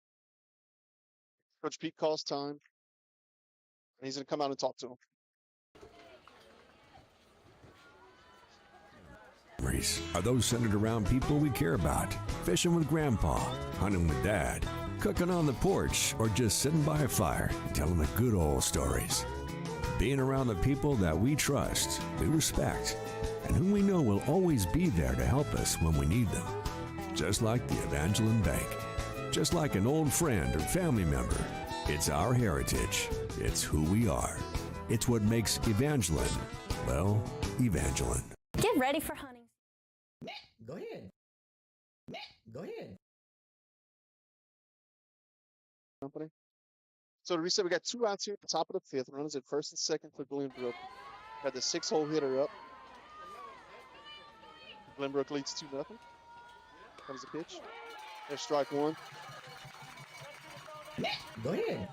Coach Pete calls time, and he's going to come out and talk to him. Memories are those centered around people we care about. Fishing with Grandpa, hunting with Dad, cooking on the porch, or just sitting by a fire and telling the good old stories. Being around the people that we trust, we respect, and whom we know will always be there to help us when we need them. Just like the Evangeline Bank. Just like an old friend or family member. It's our heritage. It's who we are. It's what makes Evangeline, well, Evangeline. Get ready for hunting. Go ahead. Go ahead. Company. So to reset, we got 2 outs here at the top of the 5th. Runners at first and second for Glenbrook. Got the 6-hole hitter up. Glenbrook leads 2-0. Comes the pitch. There's strike 1. Go ahead.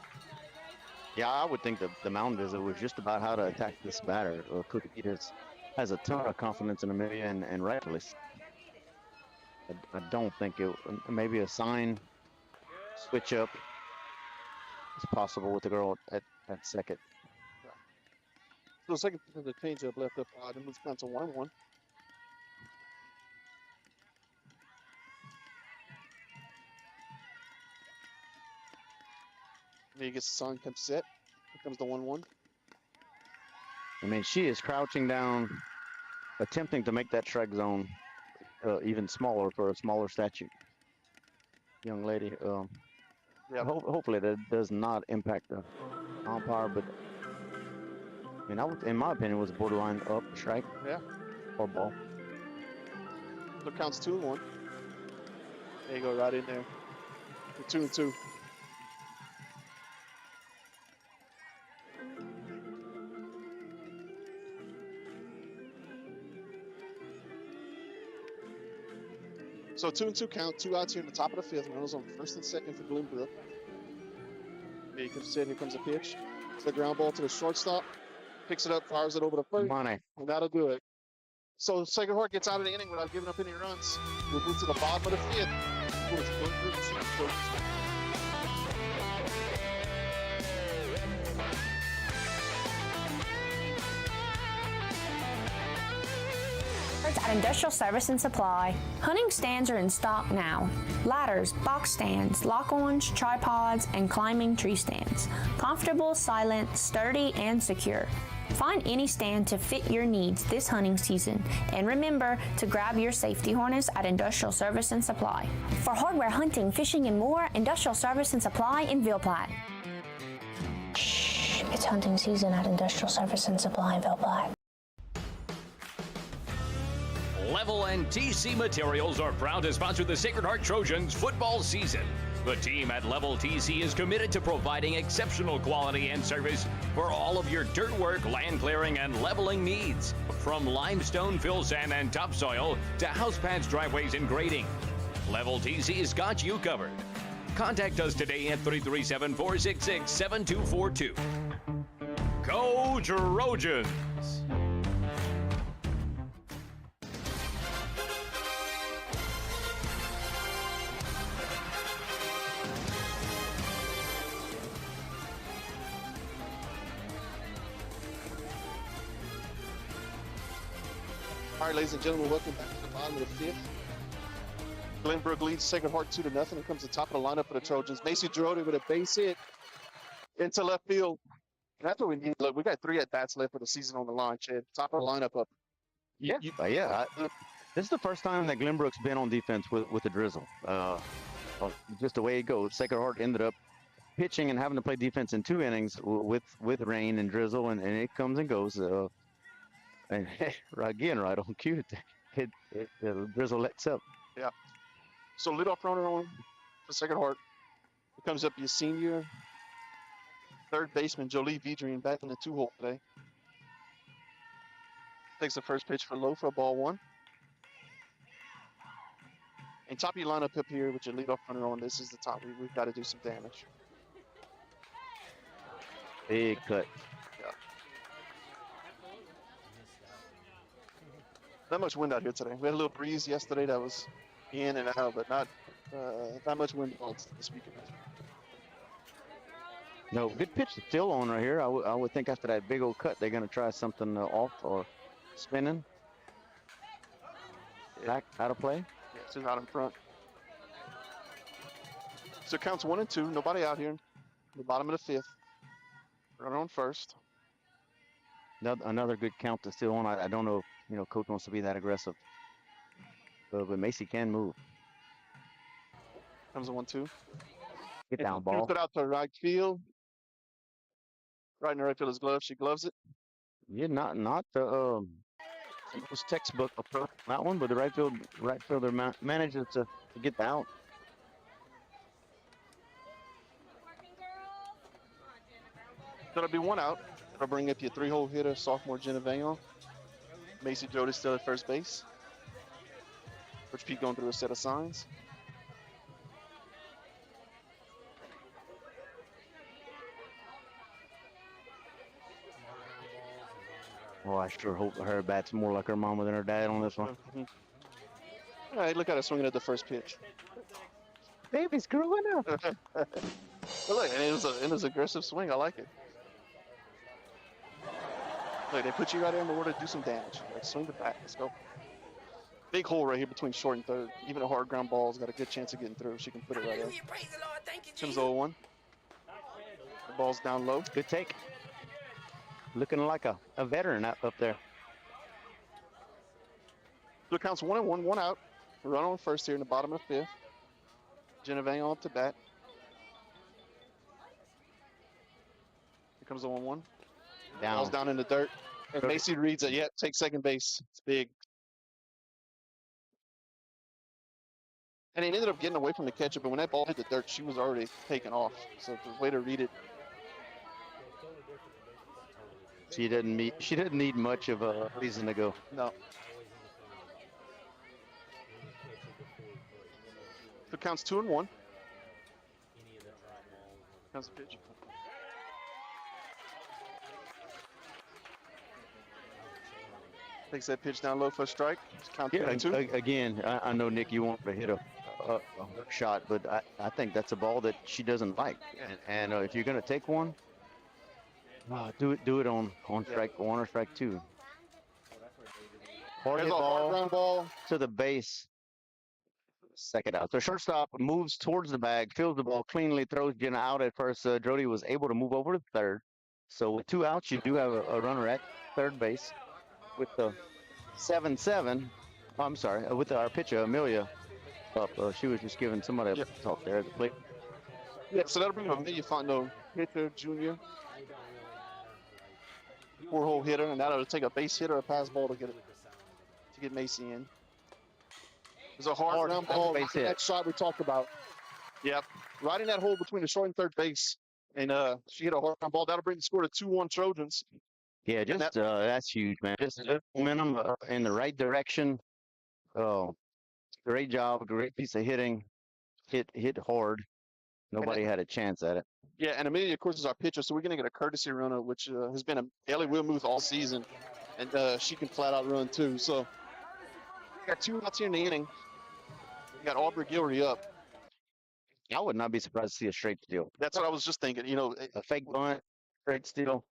Yeah, I would think the mound visit was just about how to attack this batter. Cookie Peters has a ton of confidence in Amelia, and rightfully. I don't think it. Maybe a sign switch up is possible with the girl at second. So second, the change up left up odd, and moves down to 1-1. He gets the sign, comes set. Here comes the 1-1. I mean, she is crouching down, attempting to make that strike zone even smaller for a smaller statute. Young lady. Yeah. Hopefully that does not impact the umpire, but I mean, in my opinion, it was borderline up strike. Yeah. Or ball. So it counts 2-1. There you go, right in there. 2-2. So 2-2 count, 2 outs here in the top of the 5th. Runners on first and second for Glenbrook. Here comes set, here comes a pitch. It's the ground ball to the shortstop. Picks it up, fires it over the first. Money. And that'll do it. So Sacred Heart gets out of the inning without giving up any runs. We'll move to the bottom of the fifth. Towards Glenbrook 2, Trojans 1. At Industrial Service and Supply, hunting stands are in stock now. Ladders, box stands, lock-ons, tripods, and climbing tree stands. Comfortable, silent, sturdy, and secure. Find any stand to fit your needs this hunting season, and remember to grab your safety harness at Industrial Service and Supply. For hardware, hunting, fishing, and more, Industrial Service and Supply in Ville Platte. Shh, it's hunting season at Industrial Service and Supply in Ville Platte. Level and TC Materials are proud to sponsor the Sacred Heart Trojans football season. The team at Level TC is committed to providing exceptional quality and service for all of your dirt work, land clearing, and leveling needs. From limestone, fill sand, and topsoil to house pads, driveways, and grading, Level TC's got you covered. Contact us today at 337-466-7242. Go Trojans! All right, ladies and gentlemen, welcome back to the bottom of the fifth. Glenbrook leads Sacred Heart 2-0. Here comes the top of the lineup for the Trojans. Macy Girodi with a base hit into left field. And that's what we need. Look, we got 3 at-bats left for the season on the line, Chad. Top of the lineup up. Yeah, this is the first time that Glenbrook's been on defense with a drizzle. Just the way it goes. Sacred Heart ended up pitching and having to play defense in 2 innings with rain and drizzle, and it comes and goes. And again, right on cue, the drizzle lets up. Yeah. So leadoff runner on for Sacred Heart. Here comes up your senior third baseman, Jolie Vidrian, back in the 2-hole today. Takes the first pitch for low for ball 1. And top of your lineup up here with your leadoff runner on. This is the top. We've got to do some damage. Big cut. Yeah. Not much wind out here today. We had a little breeze yesterday that was in and out, but not much wind this weekend. No, good pitch still on right here. I would think after that big old cut, they're going to try something off or spinning. Back out of play. Yeah, it's out in front. So it counts 1 and 2. Nobody out here. The bottom of the 5th. Runner on first. Another good count to still on. I don't know if coach wants to be that aggressive. But Macy can move. Comes a 1-2. Get down, ball. Put out to right field. Right in the right fielder's glove. She gloves it. Yeah, not the textbook approach that one, but the right fielder manages to get the out. That'll be 1 out. That'll bring up your 3-hole hitter, sophomore Jenna Vayon. Macy Girodi still at first base. Coach Pete going through a set of signs. Oh, I sure hope her bat's more like her mama than her dad on this one. All right, look at her swinging at the first pitch. Baby's growing up. But look, and it was an aggressive swing. I like it. Look, they put you right there in the order to do some damage. Like, swing the bat. Let's go. Big hole right here between short and third. Even a hard ground ball's got a good chance of getting through. She can put it right there. Comes 0-1. The ball's down low. Good take. Looking like a veteran up there. So it counts 1 and 1, 1 out. Run on first here in the bottom of 5th. Jenna Vayon up to bat. Here comes the 1-1. Ball's down in the dirt. And Macy reads it. Yep, take second base. It's big. And he ended up getting away from the catcher, but when that ball hit the dirt, she was already taken off. So the way to read it. She didn't need much of a reason to go. No. So it counts 2 and 1. Counts the pitch. Takes that pitch down low for a strike. Count Yeah, 2. again, I know, Nick, you want to hit a shot, but I think that's a ball that she doesn't like. And if you're going to take one, do it on strike 1 or strike 2. Hard hit ball to the base. Second out. So shortstop moves towards the bag, fields the ball cleanly, throws Jenna out at first. Jody was able to move over to third. So with 2 outs, you do have a runner at third base. With the 7-7, with our pitcher, Amelia, up. She was just giving somebody a talk there at the plate. Yeah, so that'll bring Amelia Fontenot, pitcher, junior. 4-hole hitter, and that'll take a base hit or a pass ball to get Macy in. There's a hard ground ball. Base hit. That shot we talked about. Yep, right in that hole between the short and third base. And she hit a hard ground ball. That'll bring the score to 2-1 Trojans. Yeah, that's huge, man. Just momentum in the right direction. Oh, great job. Great piece of hitting. Hit hard. Nobody had a chance at it. Yeah, and Amelia, of course, is our pitcher, so we're going to get a courtesy runner, which has been Ellie Wilmuth all season. And she can flat out run, too. So we got 2 outs here in the inning. We got Aubrey Gilry up. I would not be surprised to see a straight steal. That's what I was just thinking. You know, a fake bunt, straight steal.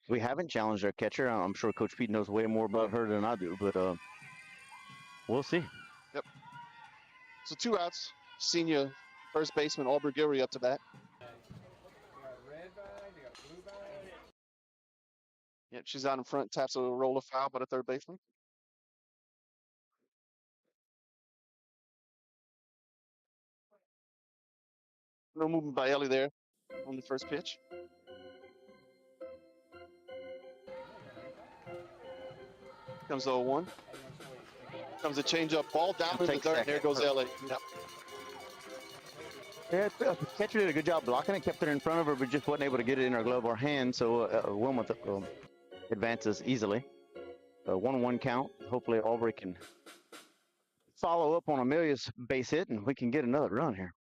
We haven't challenged our catcher. I'm sure Coach Pete knows way more about her than I do, but we'll see. Yep. So 2 outs. Senior first baseman Aubrey Gilry up to bat. Yep, she's out in front, taps a roller foul by the third baseman. No movement by Ellie there on the first pitch. Comes the 0-1. Comes a changeup ball down in the dirt. There goes Ellie. Yep. Yeah, the catcher did a good job blocking it, kept it in front of her, but just wasn't able to get it in her glove or hand. So Wilmuth advances easily. 1-1 count. Hopefully Aubrey can follow up on Amelia's base hit, and we can get another run here.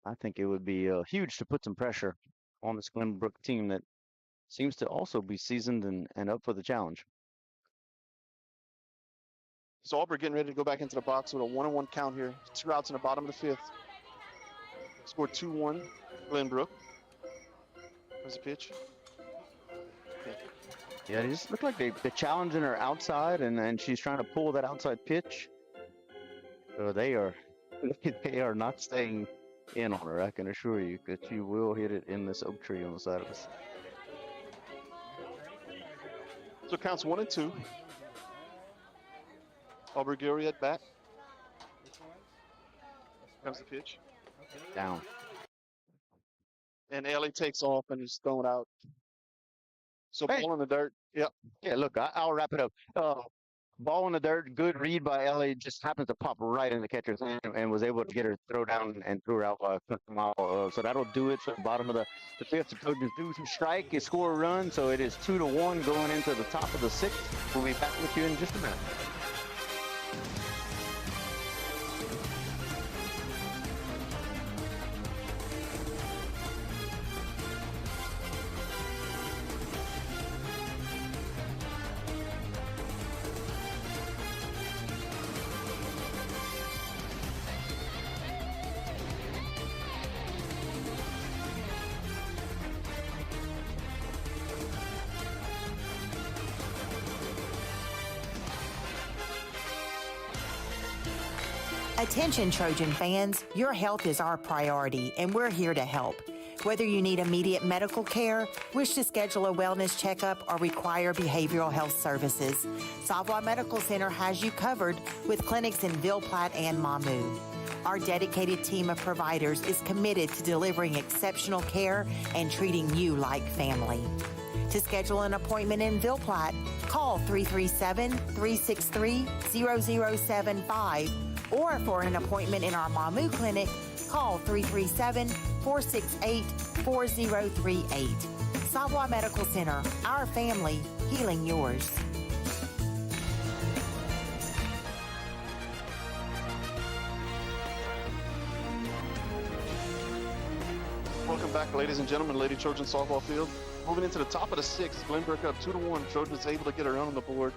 I think it would be huge to put some pressure on this Glenbrook team that seems to also be seasoned and up for the challenge. So Aubrey getting ready to go back into the box with a 1-1 count here. 2 outs in the bottom of the 5th. Scored 2-1 Glenbrook. There's a pitch. Okay. Yeah, it just looked like they're challenging her outside, and she's trying to pull that outside pitch. So they are not staying in on her, I can assure you, because she will hit it in this oak tree on the side of us. So it counts 1-2. Aubrey Gilry at bat. Comes the pitch. Down. And Ellie takes off and is thrown out. So ball in the dirt. Yep. Yeah, look, I'll wrap it up. Ball in the dirt, good read by Ellie, just happens to pop right in the catcher's hand and was able to get her throw down and threw her out by a mile. So that'll do it. So the bottom of the 5th, the Trojans do strike, you score a run. So it is 2-1 going into the top of the 6th. We'll be back with you in just a minute. Attention Trojan fans, your health is our priority and we're here to help. Whether you need immediate medical care, wish to schedule a wellness checkup, or require behavioral health services, Savoy Medical Center has you covered with clinics in Ville Platte and Mamou. Our dedicated team of providers is committed to delivering exceptional care and treating you like family. To schedule an appointment in Ville Platte, call 337-363-0075, or for an appointment in our Mamou clinic, call 337-468-4038. Savoy Medical Center, our family, healing yours. Welcome back, ladies and gentlemen, Lady Trojan softball field. Moving into the top of the 6th, Glenbrook up 2-1. Trojans able to get a run on the board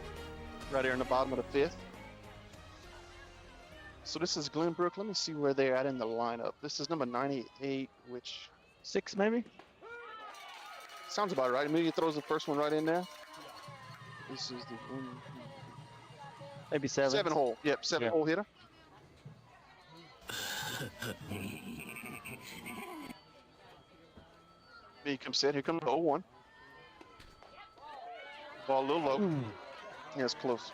right here in the bottom of the 5th. So this is Glenbrook. Let me see where they're at in the lineup. This is number 98, which 6 maybe? sounds about right. Amelia throws the first one right in there. This is the maybe 7. 7 hole. Yep, 7 hole hitter. Here comes set. Here comes the 0-1. Ball a little low. Yeah, it's close.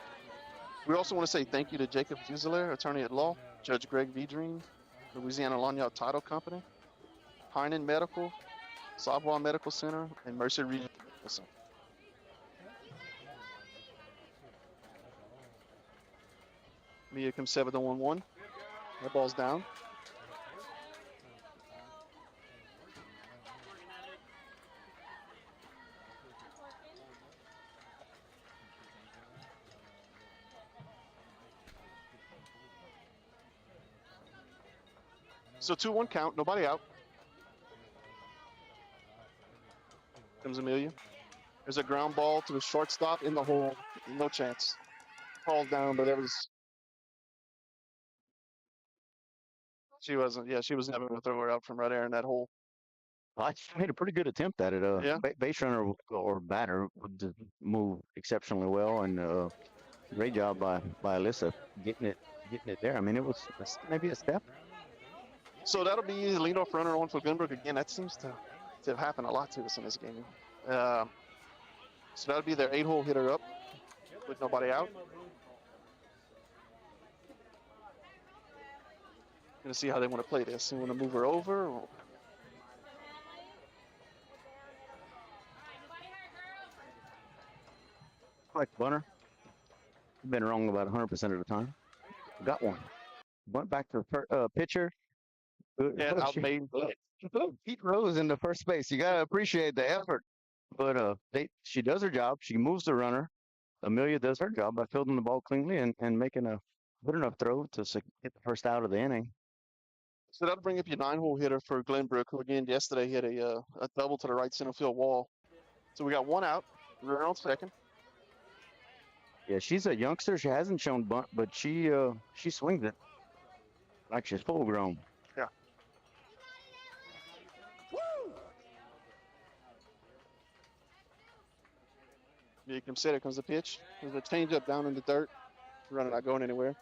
We also want to say thank you to Jacob Fuselier, attorney at law, Judge Greg Vedrine, Louisiana Lanyard Title Company, Heinen Medical, Savoy Medical Center, and Mercy Regional Medical Center. Here comes 7-1-1. That ball's down. So 2-1 count, nobody out. Comes Amelia. There's a ground ball to the shortstop in the hole. No chance. Called down, but it was. She wasn't. Yeah, she was never going to throw her out from right there in that hole. Well, I made a pretty good attempt at it. Yeah. Base runner or batter would move exceptionally well, and great job by Alyssa getting it there. I mean, it was maybe a step. So that'll be the leadoff runner on for Glenbrook again. That seems to have happened a lot to us in this game. So that'll be their 8-hole hitter up with nobody out. Gonna see how they want to play this. They want to move her over. Or... Like bunter. Been wrong about 100% of the time. Got one. Went back to the pitcher. Yeah, outmade. Pete Rose in the first base. You gotta appreciate the effort. But she does her job. She moves the runner. Amelia does her job by fielding the ball cleanly and making a good enough throw to get the first out of the inning. So that'll bring up your 9-hole hitter for Glenbrook, who again yesterday hit a double to the right center field wall. So we got 1 out. Runner on second. Yeah, she's a youngster. She hasn't shown bunt, but she swings it like she's full grown. Yeah. You can see it comes the pitch. There's a changeup down in the dirt. Runner not going anywhere.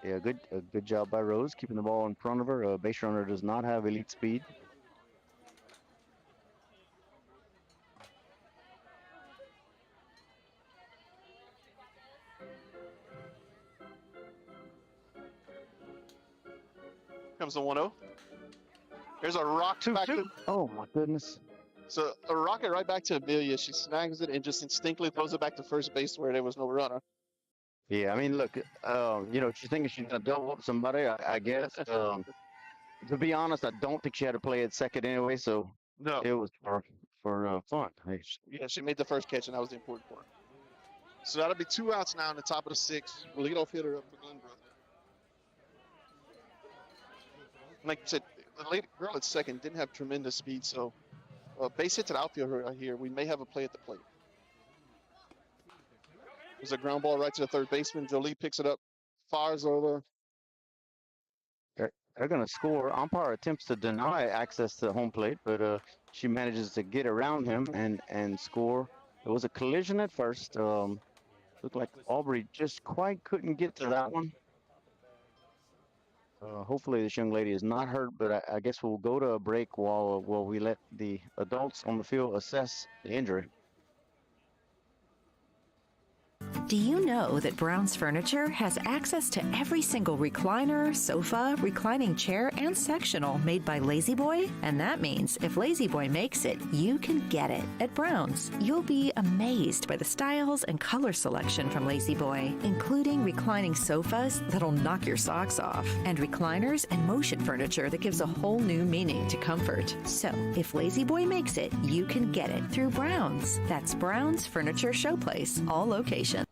Yeah, a good job by Rose keeping the ball in front of her. Base runner does not have elite speed. Comes the 1-0. There's a rock back to. Oh my goodness. So a rocket right back to Amelia. She snags it and just instinctively throws it back to first base where there was no runner. Yeah, I mean, look, she's thinking she's gonna double up somebody. I guess. To be honest, I don't think she had to play at second anyway. So no, it was for fun. Yeah, she made the first catch, and that was the important part. So that'll be 2 outs now in the top of the 6th. Leadoff hitter up for Glenbrook. Like I said, the lady girl at second didn't have tremendous speed, so base hit to the outfield right here. We may have a play at the plate. There's a ground ball right to the third baseman. Jolie picks it up, fires over. They're going to score. Umpire attempts to deny access to the home plate, but she manages to get around him and score. It was a collision at first. Looked like Aubrey just quite couldn't get to that one. Hopefully this young lady is not hurt, but I guess we'll go to a break while we let the adults on the field assess the injury. Do you know that Brown's Furniture has access to every single recliner, sofa, reclining chair, and sectional made by Lazy Boy? And that means if Lazy Boy makes it, you can get it at Brown's. You'll be amazed by the styles and color selection from Lazy Boy, including reclining sofas that'll knock your socks off, and recliners and motion furniture that gives a whole new meaning to comfort. So, if Lazy Boy makes it, you can get it through Brown's. That's Brown's Furniture Showplace, all locations.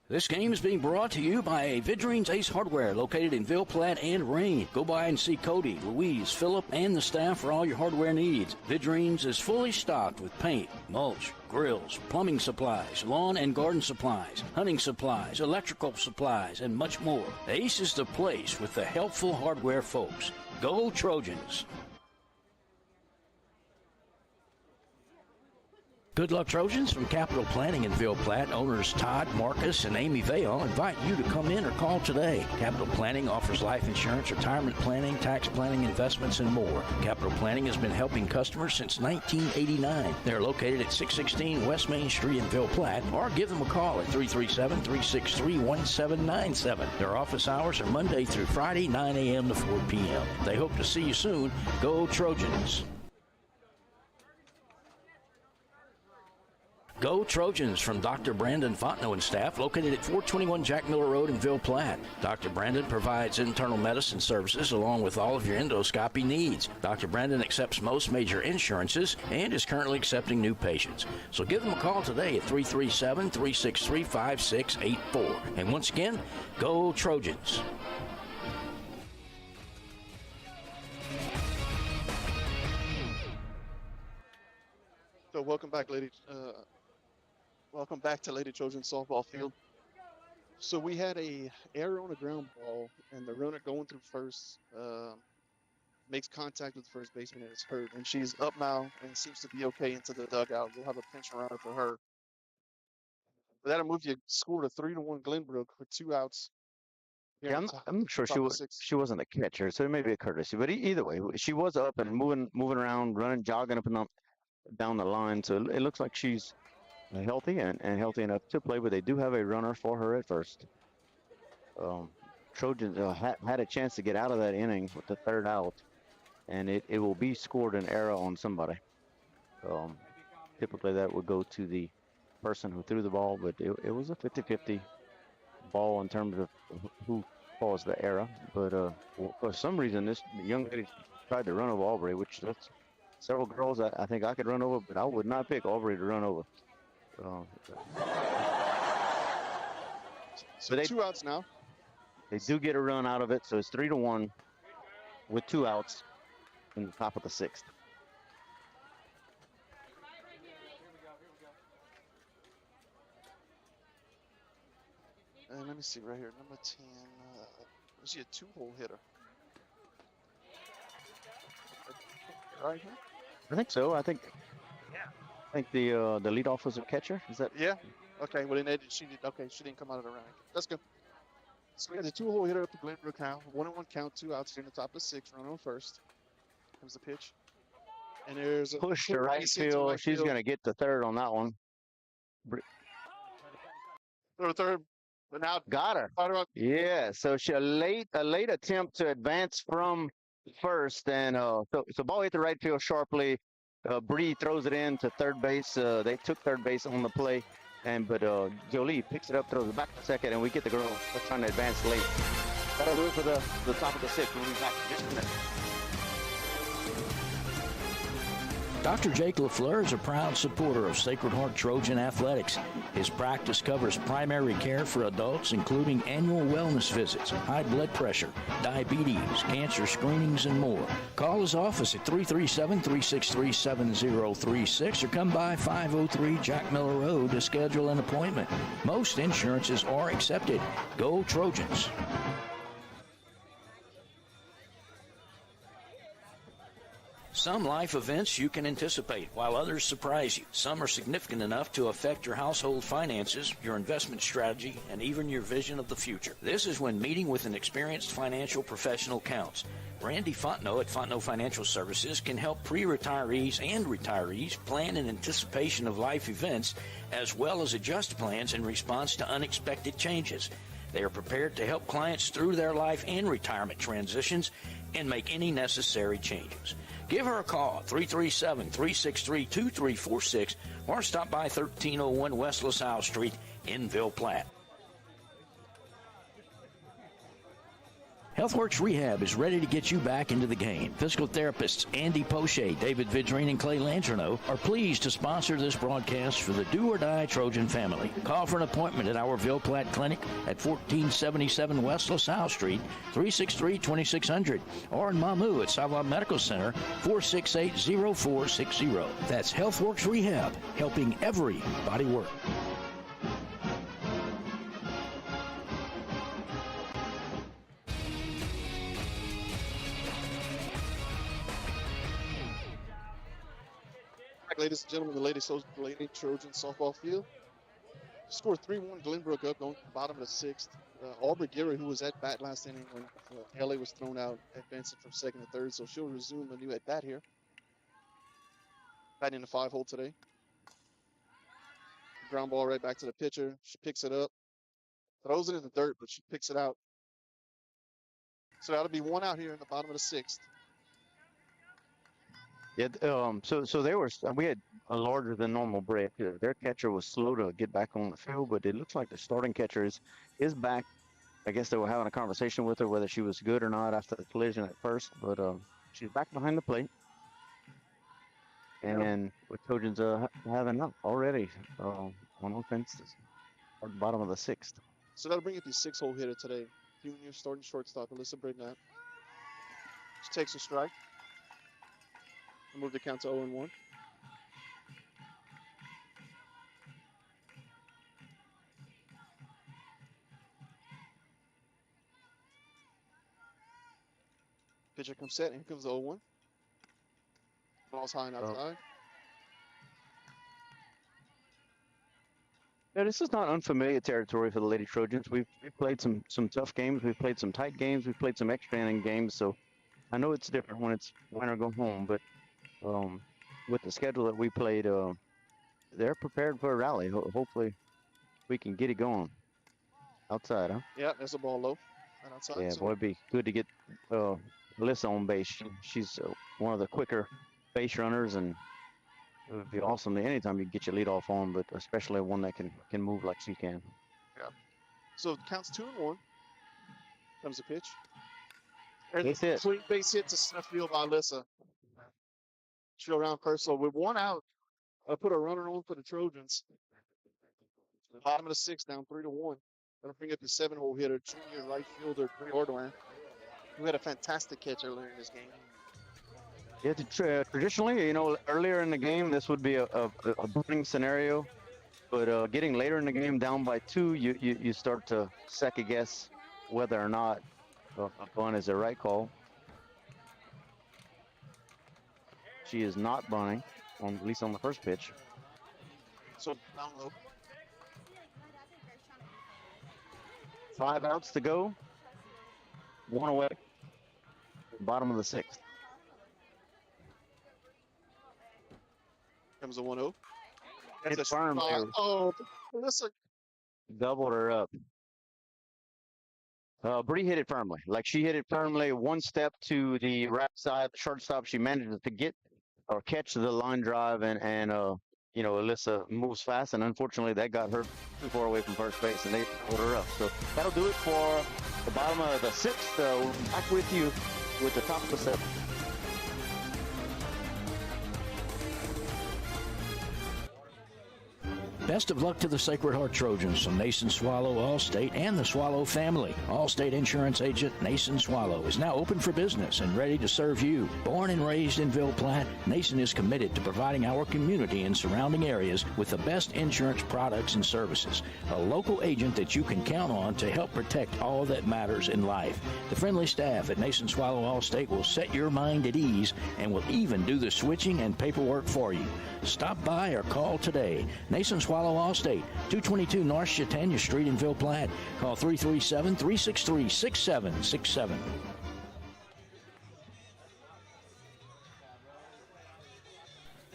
This game is being brought to you by Vidrine's Ace Hardware, located in Ville Platte and Rain. Go by and see Cody, Louise, Philip, and the staff for all your hardware needs. Vidrine's is fully stocked with paint, mulch, grills, plumbing supplies, lawn and garden supplies, hunting supplies, electrical supplies, and much more. Ace is the place with the helpful hardware folks. Go Trojans! Good luck, Trojans. From Capital Planning in Ville Platte, owners Todd, Marcus, and Amy Vale invite you to come in or call today. Capital Planning offers life insurance, retirement planning, tax planning, investments, and more. Capital Planning has been helping customers since 1989. They're located at 616 West Main Street in Ville Platte, or give them a call at 337-363-1797. Their office hours are Monday through Friday, 9 a.m. to 4 p.m. They hope to see you soon. Go Trojans! Go Trojans from Dr. Brandon Fontenot and staff, located at 421 Jack Miller Road in Ville Platte. Dr. Brandon provides internal medicine services along with all of your endoscopy needs. Dr. Brandon accepts most major insurances and is currently accepting new patients. So give them a call today at 337-363-5684. And once again, go Trojans. So welcome back, ladies. Welcome back to Lady Trojan softball field. So we had a error on a ground ball, and the runner going through first makes contact with the first baseman and is hurt. And she's up now and seems to be okay into the dugout. We'll have a pinch runner for her. But that'll move you score to 3-1 Glenbrook with 2 outs. Yeah, I'm sure she wasn't a catcher, so it may be a courtesy. But either way, she was up and moving around, running, jogging up and down the line. So it looks like she's healthy and healthy enough to play, but they do have a runner for her at first. Trojans had a chance to get out of that inning with the 3rd out, and it will be scored an error on somebody. Typically that would go to the person who threw the ball, but it was a 50-50 ball in terms of who caused the error. But for some reason, this young lady tried to run over Aubrey, which that's several girls I think I could run over, but I would not pick Aubrey to run over. So 2 outs now. They do get a run out of it, so it's 3-1 with 2 outs in the top of the 6th. And let me see right here, number 10. Is she a 2-hole hitter? Right here? I think so. I think the leadoff was a catcher. Is that? Yeah. Okay. Well, then she didn't come out of the running. Let's go. So we got the 2-hole hitter up to Glenbrook now. 1-1 count, 2 outs here in the top of 6. Runner on first. Comes the pitch. And there's a push to right field. She's going to get to 3rd on that one. Third. But now got her. Yeah. So a late attempt to advance from first, and so ball hit the right field sharply. Bree throws it in to 3rd base. They took 3rd base on the play, but Jolie picks it up, throws it back to 2nd, and we get the girl trying to advance late. That'll do it for the top of the 6th. We'll be back in just a minute. Dr. Jake LaFleur is a proud supporter of Sacred Heart Trojan Athletics. His practice covers primary care for adults, including annual wellness visits, high blood pressure, diabetes, cancer screenings, and more. Call his office at 337-363-7036 or come by 503 Jack Miller Road to schedule an appointment. Most insurances are accepted. Go Trojans! Some life events you can anticipate, while others surprise you. Some are significant enough to affect your household finances, your investment strategy, and even your vision of the future. This is when meeting with an experienced financial professional counts. Randy Fontenot at Fontenot Financial Services can help pre-retirees and retirees plan in anticipation of life events, as well as adjust plans in response to unexpected changes. They are prepared to help clients through their life and retirement transitions and make any necessary changes. Give her a call, 337-363-2346, or stop by 1301 West LaSalle Street in Ville Platte. HealthWorks Rehab is ready to get you back into the game. Physical therapists Andy Poche, David Vidrine, and Clay Langerno are pleased to sponsor this broadcast for the Do or Die Trojan family. Call for an appointment at our Ville Platte Clinic at 1477 West LaSalle Street, 363-2600, or in Mamou at Savoy Medical Center, 468-0460. That's HealthWorks Rehab, helping everybody work. Ladies and gentlemen, the Lady Trojan softball field. Scored 3-1 Glenbrook up, going to the bottom of the sixth. Aubrey Geary, who was at bat last inning when Ellie was thrown out, advancing from second to third, so she'll resume a new at bat here. Batting in the 5-hole today. Ground ball right back to the pitcher. She picks it up. Throws it in the dirt, but she picks it out. So that'll be one out here in the bottom of the sixth. Yeah, we had a larger than normal break. Their catcher was slow to get back on the field, but it looks like the starting catcher is back. I guess they were having a conversation with her whether she was good or not after the collision at first, but she's back behind the plate. And with Trojans having up already on offense at the bottom of the sixth. So that'll bring up the 6-hole hitter today. Junior starting shortstop, Alyssa Bridnat. She takes a strike. Move the count to 0-1. Pitcher comes set, and here comes the 0-1. Ball's high and outside. Yeah, this is not unfamiliar territory for the Lady Trojans. We've played some tough games. We've played some tight games. We've played some extra inning games. So I know it's different when it's win or go home, but with the schedule that we played, they're prepared for a rally. Hopefully, we can get it going outside, huh? Yeah, there's a ball low and outside. Yeah, boy, it'd be good to get Alyssa on base. She's one of the quicker base runners, and it would be awesome anytime you get your leadoff on, but especially one that can move like she can. Yeah. So it counts 2-1. Comes the pitch. Base hit. Sweet base hit to center field by Alyssa. She'll round first. So with one out, I put a runner on for the Trojans. The bottom of the sixth, down 3-1. That'll bring up the 7-hole hitter, junior right fielder, Bree Ordwin, who had a fantastic catch earlier in this game. Yeah, traditionally, earlier in the game, this would be a bunting scenario. But getting later in the game, down by 2, you start to second guess whether or not a bunt is the right call. She is not bunting, at least on the first pitch. So down low. 5 outs to go. 1 away. Bottom of the sixth. Comes a 1-0. It's firm. Oh, listen. Doubled her up. Bree hit it firmly. Like she hit it firmly, one step to the right side, the shortstop. She managed to get or catch the line drive, and Alyssa moves fast, and unfortunately that got her too far away from first base, and they pulled her up. So that'll do it for the bottom of the sixth. We'll be back with you with the top of the seventh. Best of luck to the Sacred Heart Trojans from Nason Swallow Allstate and the Swallow family. Allstate Insurance Agent Nason Swallow is now open for business and ready to serve you. Born and raised in Ville Platte, Nason is committed to providing our community and surrounding areas with the best insurance products and services. A local agent that you can count on to help protect all that matters in life. The friendly staff at Nason Swallow Allstate will set your mind at ease and will even do the switching and paperwork for you. Stop by or call today. Nason Swallow Allstate, 222 North Chautauqua Street in Ville Platte. Call 337-363-6767.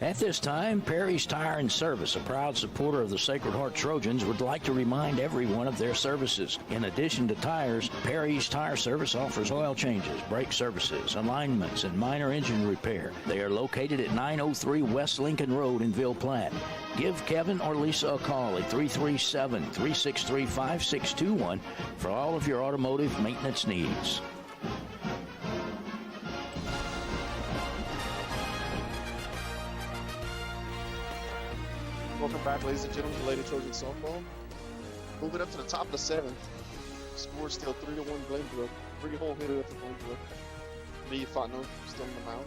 At this time, Perry's Tire and Service, a proud supporter of the Sacred Heart Trojans, would like to remind everyone of their services. In addition to tires, Perry's Tire Service offers oil changes, brake services, alignments, and minor engine repair. They are located at 903 West Lincoln Road in Ville Platte. Give Kevin or Lisa a call at 337-363-5621 for all of your automotive maintenance needs. back, ladies and gentlemen, to Lady Trojan softball. Moving up to the top of the 7th. Score still 3-1 Glenbrook. 3-hole hitter for Glenbrook. Lee Fontenot still on the mound.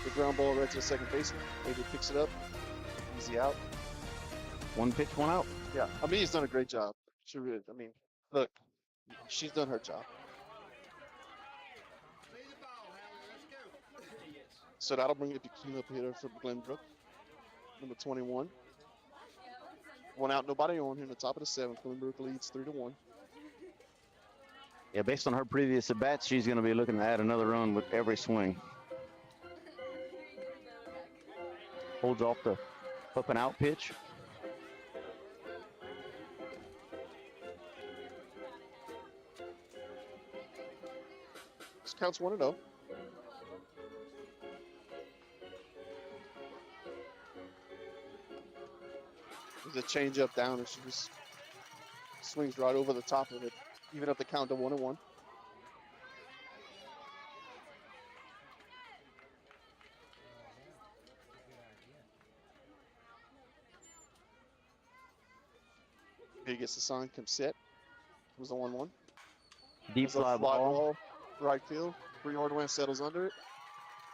The ground ball right to the second baseman. Maybe picks it up. Easy out. One pitch, one out. Yeah, Amelia's done a great job. She really, I mean, look, she's done her job. So that'll bring up your cleanup hitter for Glenbrook, number 21. One out, nobody on here in the top of the 7th. Glenbrook leads 3-1. Yeah, based on her previous at-bats, she's going to be looking to add another run with every swing. Holds off the up and out pitch. This counts 1-0. There's a change up down, and she just swings right over the top of it, even up the count to 1-1. He gets the sign, comes set. It was a 1-1. Deep fly ball. Right field. Hardwin settles under it.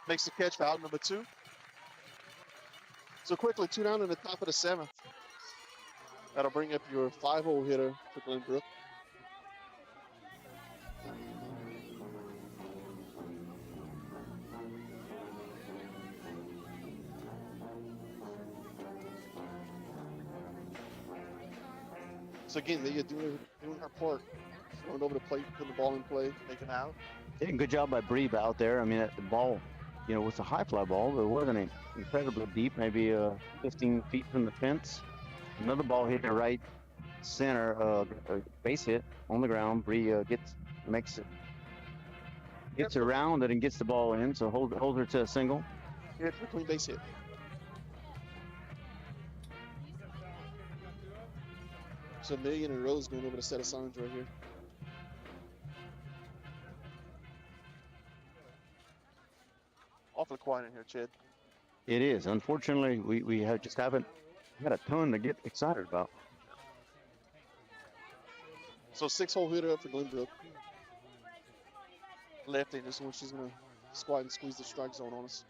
Makes the catch for out number 2. So quickly, 2 down in the top of the 7th. That'll bring up your 5-hole hitter for Glenbrook. So again, they're doing her part. Going over the plate, putting the ball in play, making out. Yeah, good job by Bree out there. I mean, the ball, you know, was a high fly ball, but it wasn't incredibly deep, maybe 15 feet from the fence. Another ball hit the right center, base hit on the ground. Bree gets around it and gets the ball in, so hold her to a single. Yeah, for a clean base hit. So Million and Rose going over the set of signs right here. Awfully quiet in here, Chad. It is. Unfortunately, we just haven't had a ton to get excited about. So 6-hole hitter up for Glenbrook. Lefty, this one she's going to squat and squeeze the strike zone on us.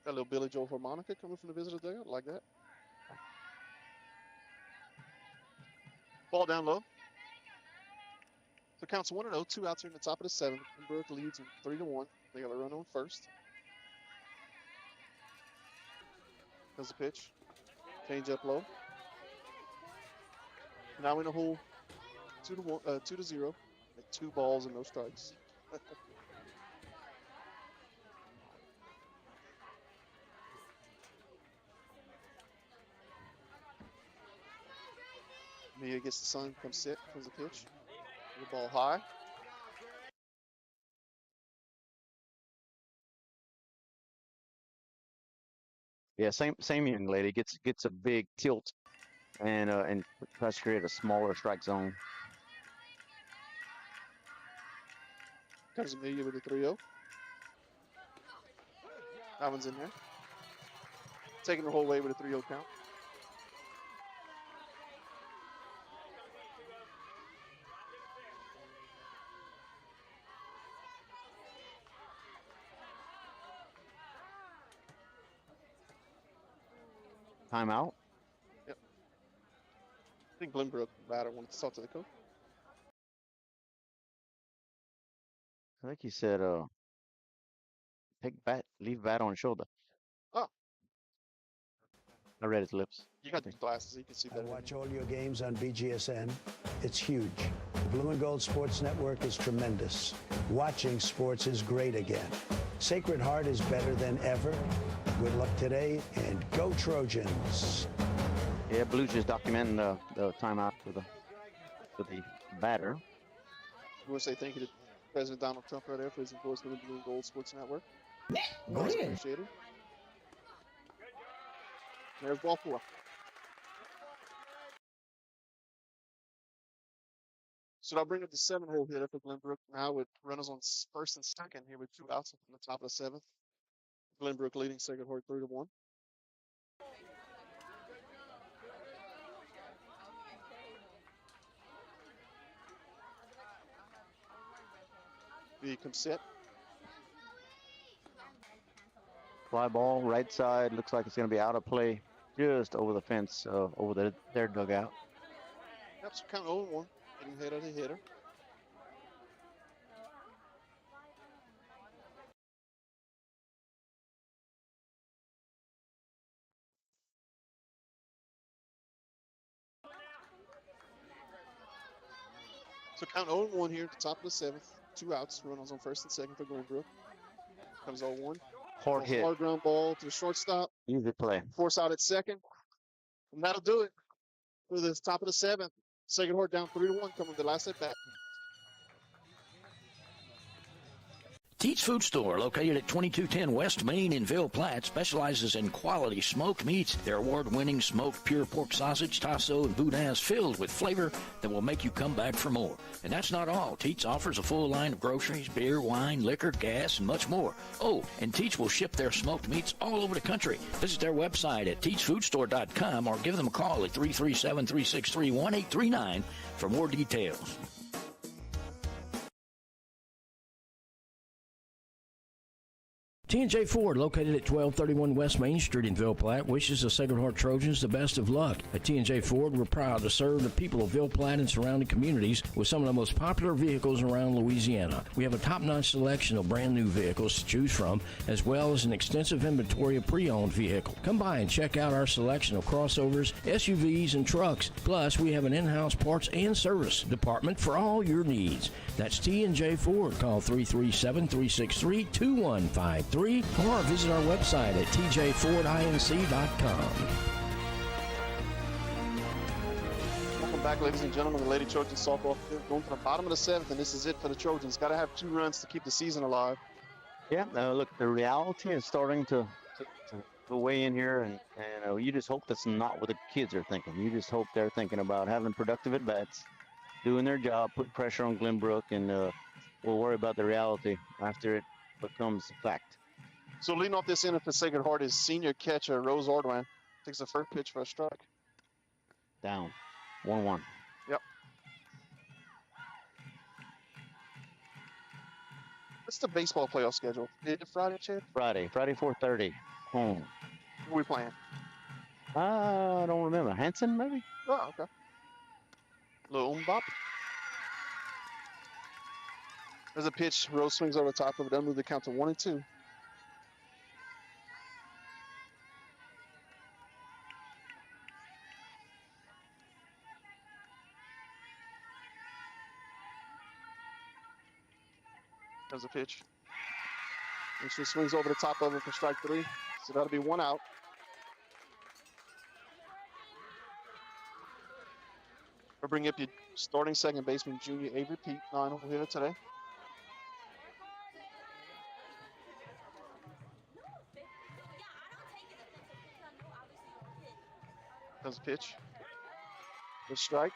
Got a little Billy Joel harmonica coming from the visitor dugout, like that. Ball down low. So counts 1-0, 2 outs here in the top of the 7th. Glenbrook leads 3-1. They got a run on first. There's the pitch. Change up low. Now in a hole 2-0. 2 balls and no strikes. Mia gets the sign, comes set, comes the pitch. The ball high. Yeah, same young lady gets a big tilt and tries to create a smaller strike zone. Comes Amelia with a 3-0. That one's in there. Taking the whole way with a 3-0 count. Timeout. Yep. I think Glenbrook batter wanted to talk to the coach. I think he said, leave bat on shoulder. Oh. I read his lips. You got the glasses, you can see better. Watch all your games on BGSN. It's huge. The Blue and Gold Sports Network is tremendous. Watching sports is great again. Sacred Heart is better than ever. Good luck today, and go Trojans. Yeah, Blue's just documenting the timeout for the batter. We want to say thank you to President Donald Trump right there for his endorsement of the Blue and Gold Sports Network. Go ahead. Appreciate it. There's ball 4. So I'll bring up the 7-hole hitter for Glenbrook now with runners on first and second here with 2 outs from the top of the 7th. Glenbrook leading Sacred Heart 3-1. He comes set. Fly ball, right side. Looks like it's going to be out of play, just over the fence, over their dugout. Yep, so count 0-1. Getting ahead of the hitter. So count 0-1 here at the top of the 7th. 2 outs. Runners on first and second for Glenbrook. Comes 0-1. Hard hit. Hard ground ball to the shortstop. Easy play. Force out at second. And that'll do it for the top of the 7th. Sacred Heart down 3-1 coming the last at bat. Teats Food Store, located at 2210 West Main in Ville Platte, specializes in quality smoked meats. Their award-winning smoked pure pork sausage, tasso, and boudin is filled with flavor that will make you come back for more. And that's not all. Teats offers a full line of groceries, beer, wine, liquor, gas, and much more. Oh, and Teats will ship their smoked meats all over the country. Visit their website at teatsfoodstore.com or give them a call at 337-363-1839 for more details. T&J Ford, located at 1231 West Main Street in Ville Platte, wishes the Sacred Heart Trojans the best of luck. At T&J Ford, we're proud to serve the people of Ville Platte and surrounding communities with some of the most popular vehicles around Louisiana. We have a top-notch selection of brand-new vehicles to choose from, as well as an extensive inventory of pre-owned vehicles. Come by and check out our selection of crossovers, SUVs, and trucks. Plus, we have an in-house parts and service department for all your needs. That's T&J Ford. Call 337-363-2153. Or visit our website at tjfordinc.com. Welcome back, ladies and gentlemen. The Lady Trojans softball field going to the bottom of the 7th, and this is it for the Trojans. Got to have 2 runs to keep the season alive. Yeah, look, the reality is starting to weigh in here, and you just hope that's not what the kids are thinking. You just hope they're thinking about having productive at-bats, doing their job, put pressure on Glenbrook, and we'll worry about the reality after it becomes fact. So leading off this inning for Sacred Heart is senior catcher Rose Ordwin. Takes the first pitch for a strike. Down. 1-1. Yep. What's the baseball playoff schedule? Is it Friday, Chad? Friday 4:30. Home. Who are we playing? I don't remember. Hanson, maybe? Oh, okay. Little bop. There's a pitch. Rose swings over the top of it. They'll move the count to 1-2. There's a pitch. And she swings over the top of it for strike 3. So that'll be 1 out. We'll bring up your starting second baseman, junior Avery Pete, 9-hole hitter today. There's a pitch. Good strike.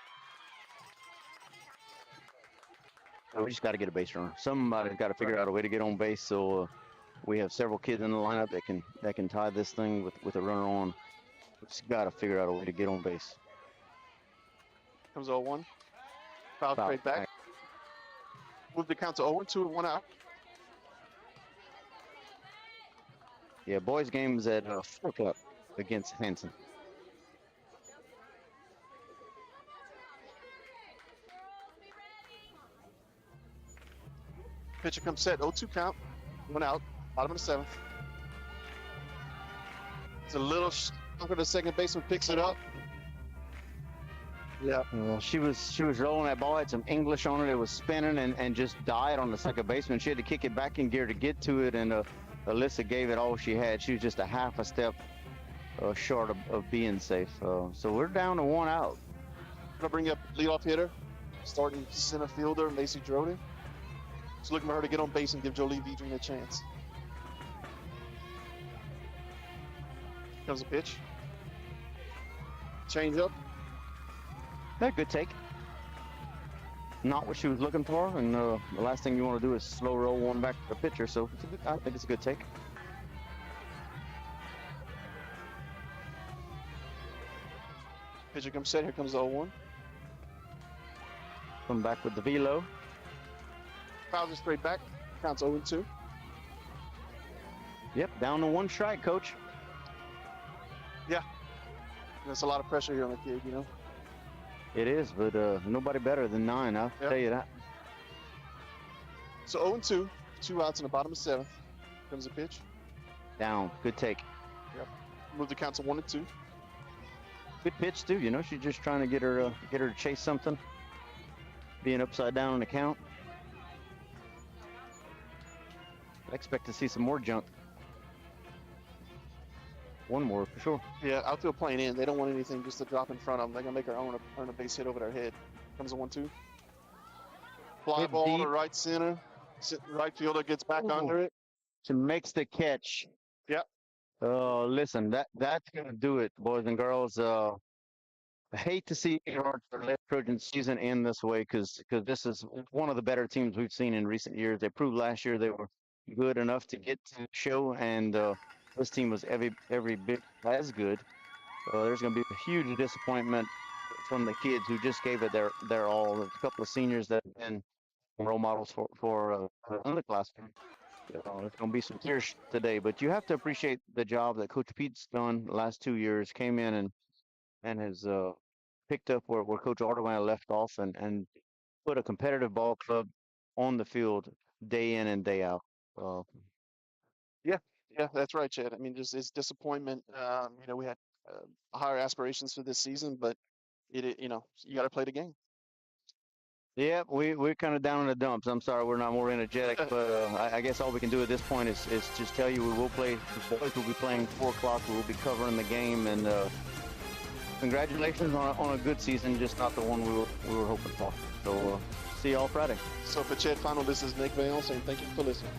We just got to get a base runner. Somebody's got to figure out a way to get on base. So we have several kids in the lineup that can tie this thing with a runner on. We just got to figure out a way to get on base. Comes 0-1. Foul straight back. Move the count to 0-2 and 1 out. Yeah, boys' games at 4 o'clock against Hanson. Pitcher comes set, 0-2 count, 1 out, bottom of the 7th. It's a little stronger. The second baseman picks it up. Yeah. She was rolling that ball, had some English on it. It was spinning and just died on the second baseman. She had to kick it back in gear to get to it, and Alyssa gave it all she had. She was just a half a step short of being safe. So we're down to 1 out. I'm gonna bring up leadoff hitter, starting center fielder Macy Drody. Just looking for her to get on base and give Jolie Vedring a chance. Comes a pitch. Change up. That good take. Not what she was looking for, and the last thing you want to do is slow roll one back to the pitcher. So I think it's a good take. Pitcher comes set. Here comes the 0-1. Come back with the velo. Fouls it straight back. Counts 0-2. Yep, down to 1 strike, coach. Yeah. There's a lot of pressure here on the kid, you know. It is, but nobody better than 9, I'll tell you that. So 0-2, 2 outs in the bottom of 7th. Comes the pitch. Down, good take. Yep. Move the count to 1-2. Good pitch too, you know. She's just trying to get her to chase something. Being upside down on the count. I expect to see some more junk. One more for sure. Yeah, outfield playing in. They don't want anything just to drop in front of them. They're gonna make her earn a base hit over their head. Comes a 1-2. Fly Hit ball deep. to right center. Right fielder gets back under it. She makes the catch. Yep. Oh, listen, that's gonna do it, boys and girls. I hate to see our Trojan season end this way because this is one of the better teams we've seen in recent years. They proved last year they were good enough to get to the show, and this team was every bit as good. There's going to be a huge disappointment from the kids who just gave it their all. There's a couple of seniors that have been role models for underclassmen. There's going to be some tears today, but you have to appreciate the job that Coach Pete's done the last 2 years. Came in and has picked up where Coach Ardoin left off and put a competitive ball club on the field day in and day out. Yeah, that's right, Chad. I mean, just it's disappointment. You know, we had higher aspirations for this season, but you know, you got to play the game. Yeah, we're kind of down in the dumps. I'm sorry we're not more energetic, but I guess all we can do at this point is just tell you we will play. The boys will be playing 4 o'clock. We will be covering the game, and congratulations on a good season, just not the one we were hoping for. So see y'all Friday. So for Chad Final, this is Nick Vale saying thank you for listening.